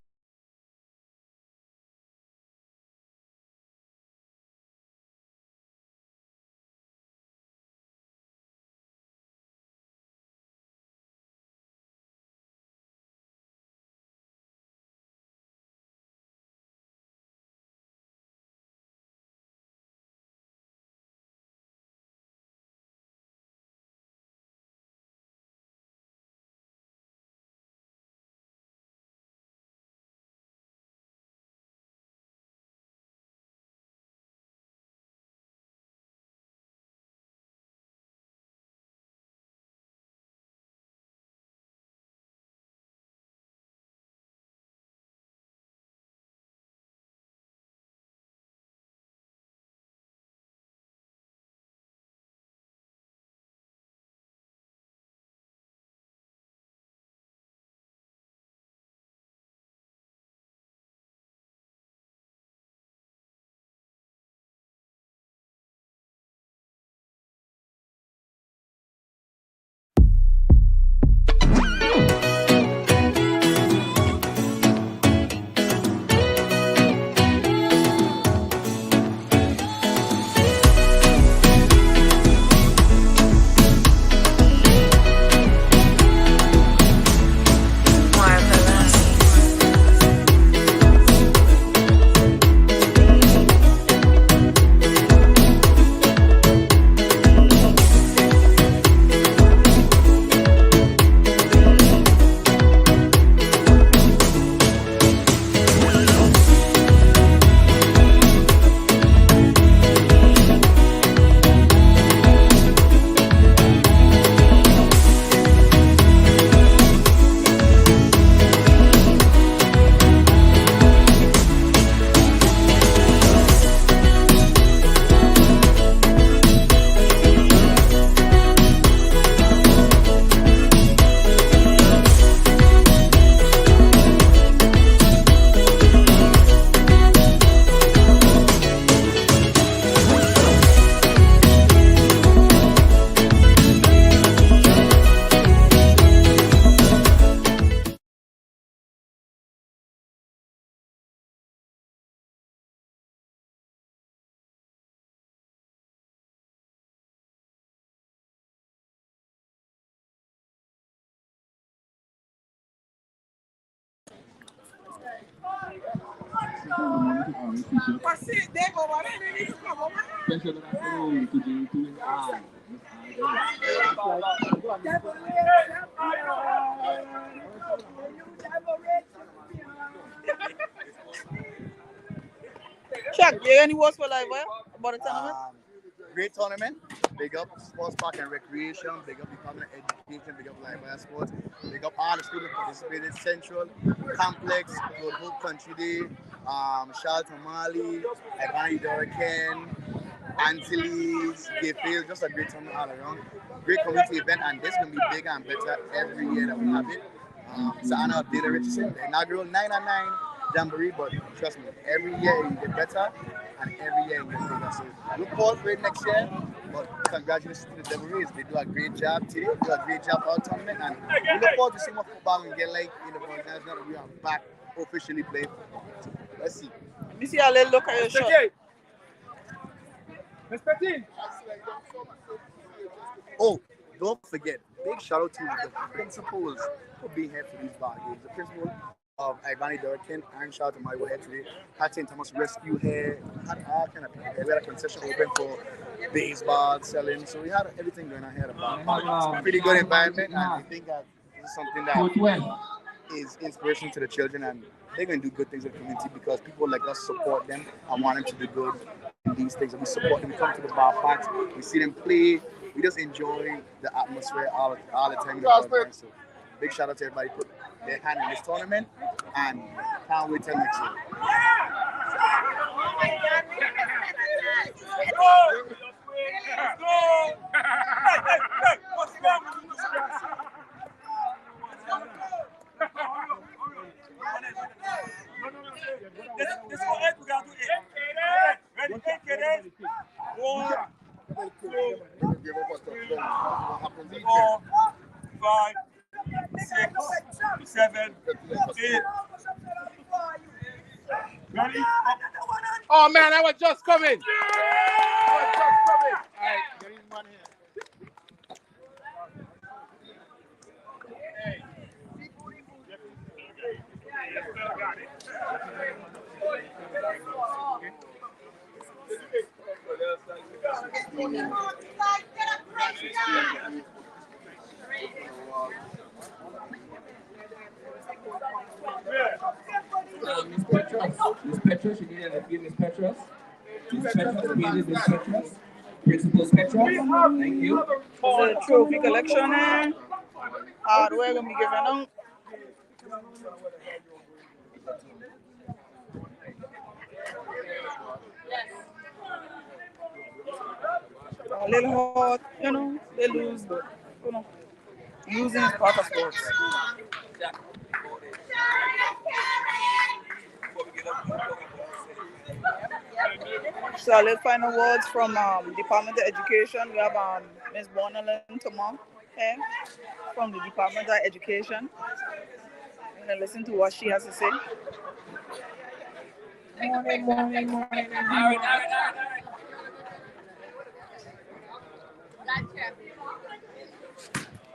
Chuck, you any words for live about the tournament? Great tournament. Big up Sports Park and Recreation. Big up Department of Education. Big up Live Wire Sports. Big up all the students participated. Central, Complex, Good Hope Country Day, Charlton Mali, Advantage Duracan, Antilles, Gayfield. Just a great tournament all around. Great community event, and this can be bigger and better every year that we have it. It's an honor of Daily Richardson, the inaugural 9 and 9 Jamboree, but trust me, every year you get better and every year you get bigger. So look forward for it next year, but congratulations to the Jamborees. They do a great job today, do a great job all tournament, and we look forward to seeing what football we get like in the organization that we are back officially playing football. So let's see. Let me see a little look at your shot. Oh, don't forget, big shout out to the principals for being here for these bar games. The principal of Ivani Durkin and shout out to my head today. Had St. Thomas Rescue here, had all kind of people here. We had a concession open for baseball selling, so we had everything going on here at the bar. It's a pretty good environment, and I think that this is something that is inspiration to the children, and they're going to do good things in the community because people like us support them and want them to do good in these things. And we support them. We come to the bar parks, we see them play. We just enjoy the atmosphere all the time in the bar. So Big shout out to everybody put their hand in this tournament, and can't wait till next year. Let's go! Hey, what's wrong with you? This is what we got to do. Ready, kids? 1, 2, 4, 5, 6, 7, 8. Ready? Oh man, I was just coming. I was just coming. All right, there is one here. Miss Petros, you need to give Miss Petros. Miss Petros, Miss Petros. Principal Petros, thank you. There's a trophy collection here. Hardware gonna be given out. A little hot, they lose, but losing is part of sports. So let's find awards from Department of Education. We have Ms. Bonalyn Tomon here from the Department of Education. We're gonna listen to what she has to say. Morning.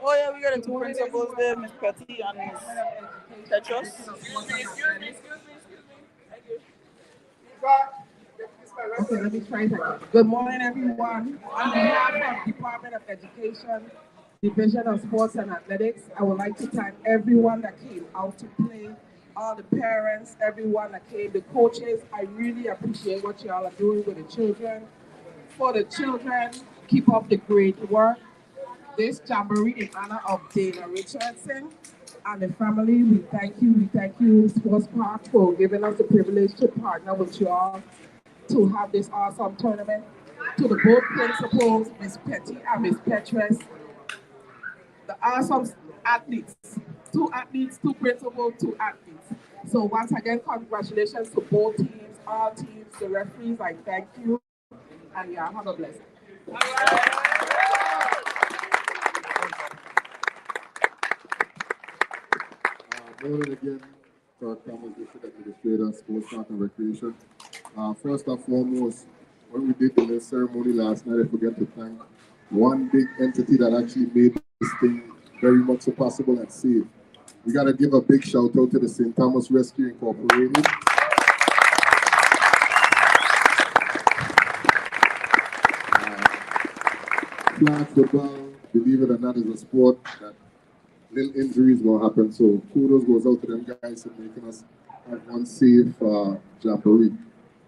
Oh yeah, we got the two principals there, Ms. Petty and Ms. Petros. Okay, let me try it again. Good morning, everyone. On behalf of Department of Education, Division of Sports and Athletics, I would like to thank everyone that came out to play, all the parents, everyone that came, the coaches. I really appreciate what y'all are doing with the children. For the children, keep up the great work. This Jamboree in honor of Dana Richardson and the family. We thank you, Sports Park, for giving us the privilege to partner with y'all to have this awesome tournament. To the both principals, Ms. Petty and Ms. Petrus, the awesome athletes, two principals, two athletes. So once again, congratulations to both teams, all teams, the referees, I thank you, and yeah, have a blessing. Morning again to our Camas District Administrator, Sports Park and Recreation. First and foremost, when we did the ceremony last night, I forgot to thank one big entity that actually made this thing very much so possible and safe. We got to give a big shout out to the St. Thomas Rescue Incorporated. Flag football, believe it or not, is a sport that little injuries will happen. So kudos goes out to them guys for making us have one safe Jamboree.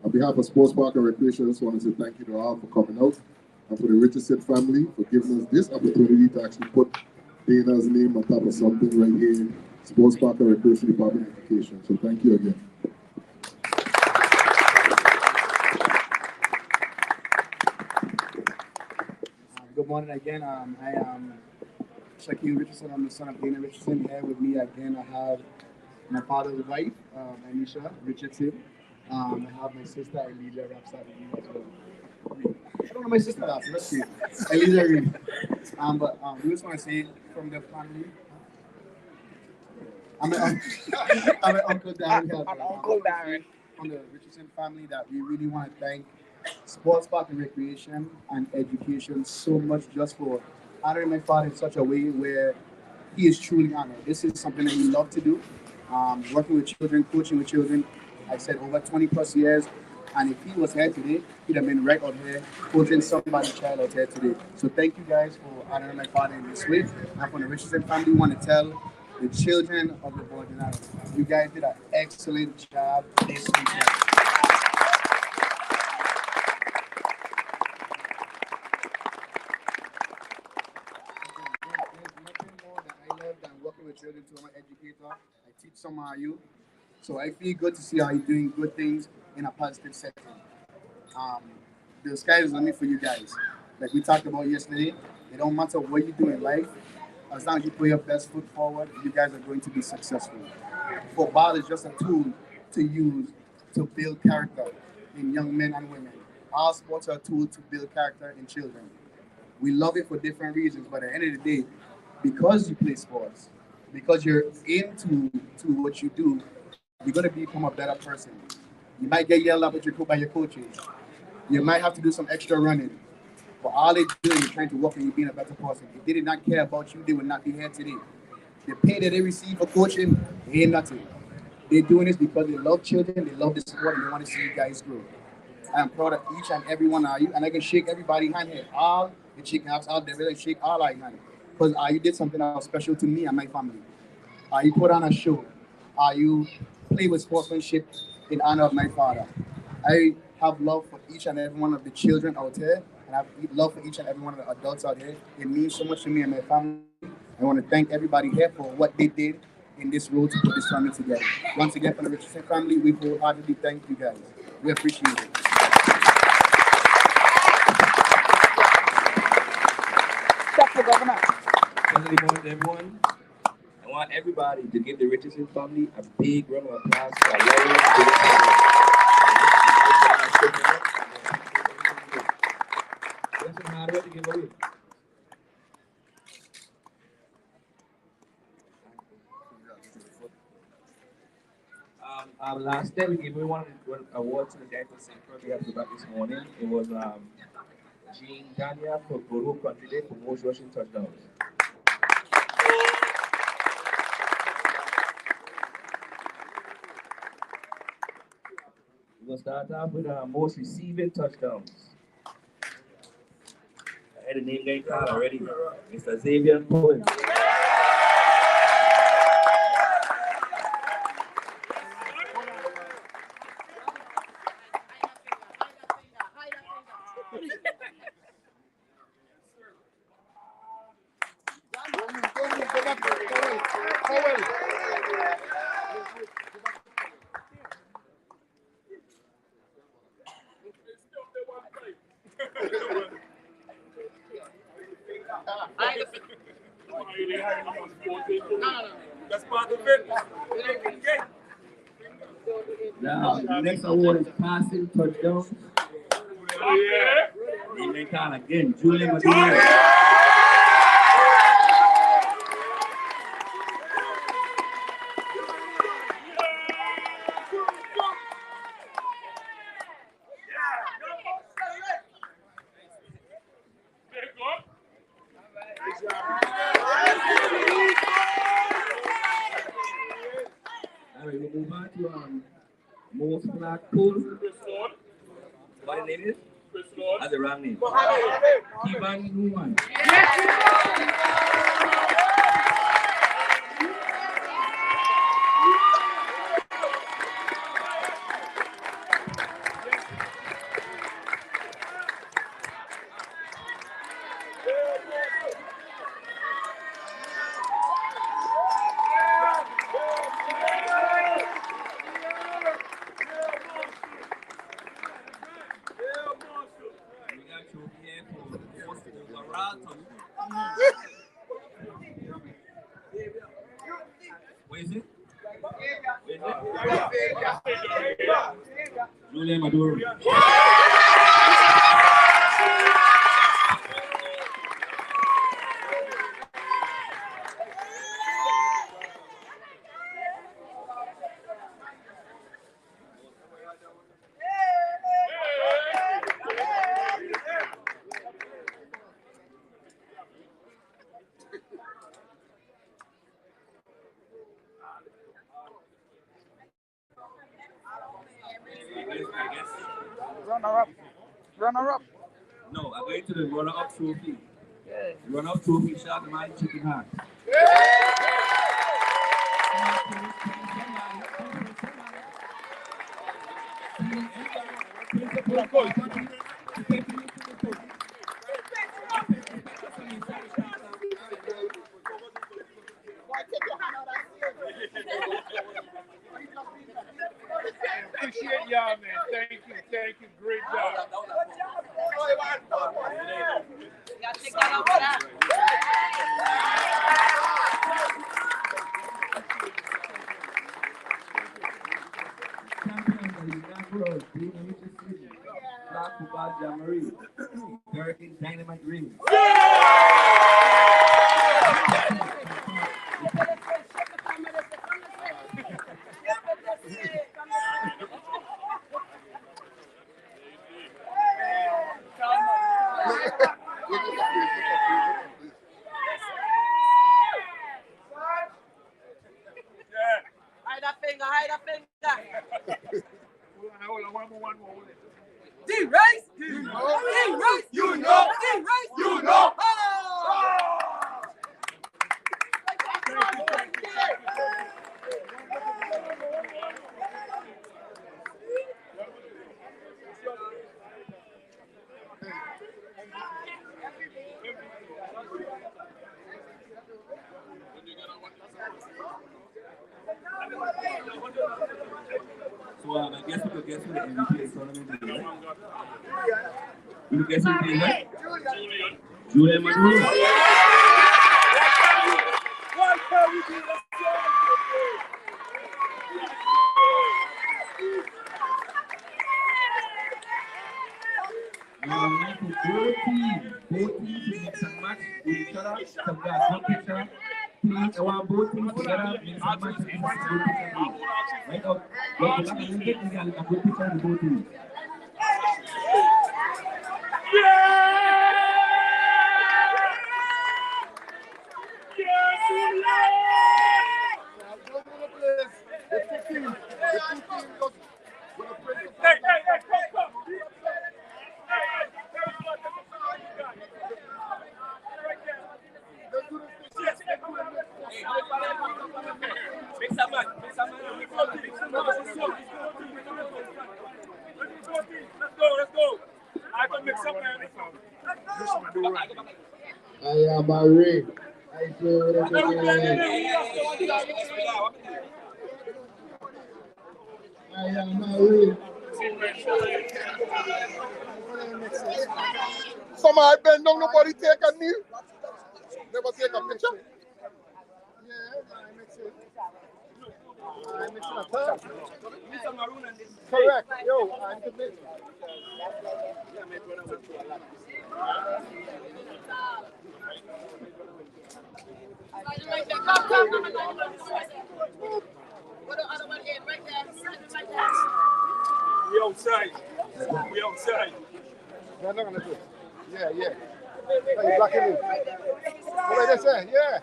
On behalf of Sports Park and Recreation, I just want to say thank you to all for coming out, and for the Richardson family for giving us this opportunity to actually put Dana's name on top of something right here, Sports Park and Recreation Department of Education. So thank you again. Good morning again. I am Shaquille Richardson. I'm the son of Dana Richardson. Here with me again, I have my father's wife, Anisha Richardson. I have my sister, Elijah Rapsat, with me as well. I don't know my sister last. Let's see. Elijah Reed. But we just want to say from the family. I'm an Uncle Darren here. Uncle Darren. From the Richardson family, that we really want to thank Sports Park and Recreation and Education so much just for honoring my father in such a way where he is truly honored. This is something that we love to do. Working with children, coaching with children, I said over 20 plus years. And if he was here today, he'd have been right out here coaching somebody's child out here today. So thank you guys for honoring my father in this way. And from the Richardson family, we want to tell the children of the Bordenado, you guys did an excellent job this weekend. children too. I'm an educator. I teach some of you. So I feel good to see how you're doing good things in a positive setting. Um, the sky is the limit for you guys. Like we talked about yesterday, it don't matter what you do in life, as long as you put your best foot forward, you guys are going to be successful. Football is just a tool to use to build character in young men and women. All sports are a tool to build character in children. We love it for different reasons, but at the end of the day, because you play sports, because you're into to what you do, you're gonna become a better person. You might get yelled at by your coaches. You might have to do some extra running. But all they're doing is trying to work on you being a better person. If they did not care about you, they would not be here today. The pay that they receive for coaching ain't nothing. They're doing this because they love children, they love the sport, and they want to see you guys grow. I am proud of each and every one of you, and I can shake everybody's hand here. All the chicken house out there, really shake all our hand. Because you did something that was special to me and my family. You put on a show. You play with sportsmanship in honor of my father. I have love for each and every one of the children out there, and I have love for each and every one of the adults out here. It means so much to me and my family. I want to thank everybody here for what they did in this role to put this family together. Once again, for the Richardson family, we wholeheartedly thank you guys. We appreciate it. Step for governor. Good morning, everyone. I want everybody to give the Richardson family a big round of applause for allowing us to do this. There's some hard work to give away. Last day we gave away one award to the guy for St. Croix. We have to back this morning. It was Jean Gania for Guru Country Day for most rushing touchdowns. We'll start off with most receiving touchdowns. I had a name game card already. Mr. Xavier Bowen. That's part of it. Now, the next award is passing touchdowns. Name and call again, Julian Maduro. Alright, we move on to most flag pull. What the name is? That's the wrong name. Ivan Newman. Where is it? Julian Maduro. Runner up. No, I'm going to the runner-up trophy. Yeah. Runner-up trophy, shout out to Chicken Heart. Thank you. Great job. Champions of the inaugural Junior Richardson Flag Football Jamboree. Hurricane Dynamite Ring. Hide a finger. Hold on, one more. D-Race, D-Race, you know. Oh! So I guess we could guess who the MVP of the tournament is, right? We could guess who it is, right? Julian Maduro. Both teams make some match with each other. Some guys, one picture. Please, I want both teams together, make some match with both picture. Right up. Go back a little bit, we got a good picture of the both teams. Let's go. I can mix up, man. I am a ring. I feel it. I am a ring. Somebody bend down, nobody take a knee. Never take a picture. Yeah, I mix it. I mix it up. Correct. Yo, I'm the mix. We outside. They're not gonna do it. Yeah. Oh, you blocking me. What did they say? Yeah.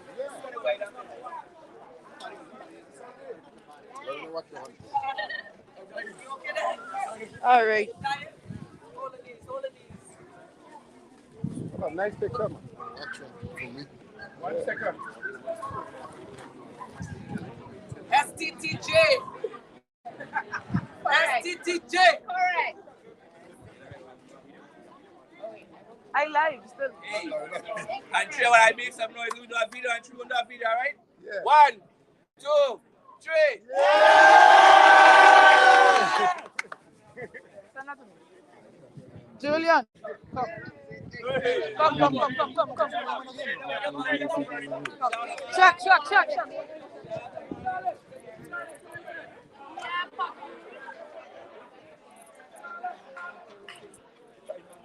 All right. Oh, nice picture, man. 1 second. STTJ. STTJ. Correct. I live still. Hey, and Trey, when I make some noise, we do a video, and Trey will do a video, right? Yeah. 1, 2, 3. Julian, come. Check.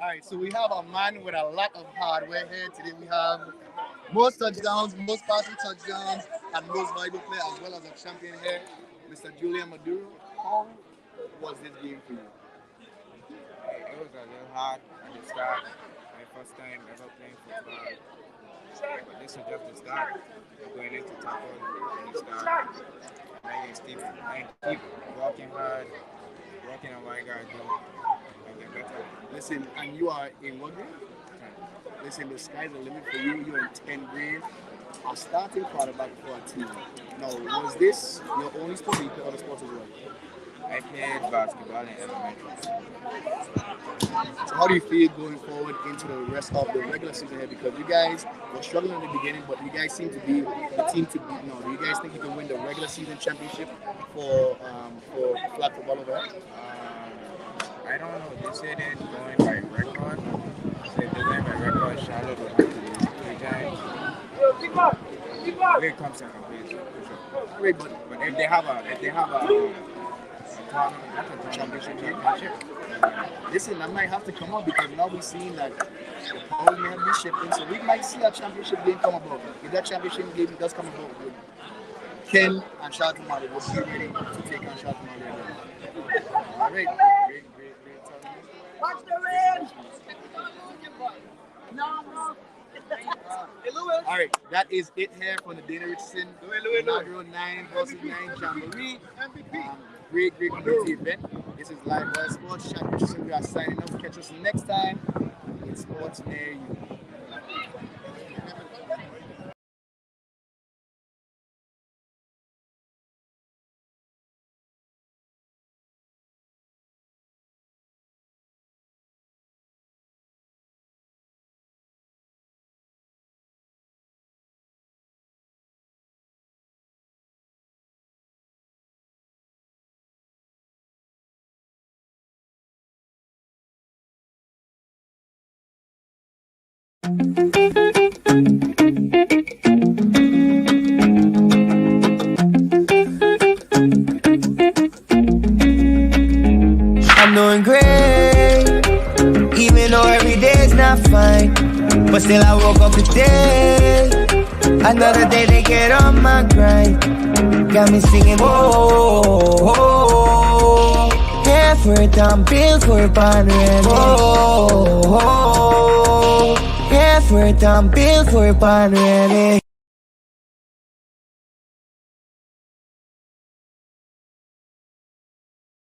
All right, so we have a man with a lot of hardware here today. We have most touchdowns, most passing touchdowns, and most valuable player, as well as a champion here, Mr. Julian Maduro. How was this game for you? It was a little hard at the start. My first time ever playing football. But this was just the start. Going into tackle and the start. I keep working hard, working on what I gotta do. And get better. Listen, and you are in what grade? Listen, the sky's the limit for you. You're in 10th grade. A starting quarterback for a team. Now, was this your only sport, or you play other sports as well? I played basketball in elementary. So how do you feel going forward into the rest of the regular season here? Because you guys were struggling in the beginning, but you guys seem to be the team to beat now. Do you guys think you can win the regular season championship for flag football over here? I don't know. They say they're going by record. So if they're going by record, Charlotte will have to lose 3 times. When it comes to competition, for sure. Wait, But if they have a championship. listen, I might have to come up because now we're seeing that the power may be shifting, so we might see a championship game come about. If that championship game does come about, with Ken and Charlton Mali will be ready to take on Charlton Mali again. All right, great. Watch the rain. No. All right, that is it here from the Dana Richardson inaugural 9 vs 9 Jamboree. Great community event. This is Live Wild Sports. Chad Richardson, we are signing off. Catch us next time with Sports Near You. I'm doing great, even though every day's not fine. But still I woke up today, another day to get on my grind. Got me singing, whoa, whoa, effort I'm built for born ready. Whoa, whoa, effort I'm built for born ready.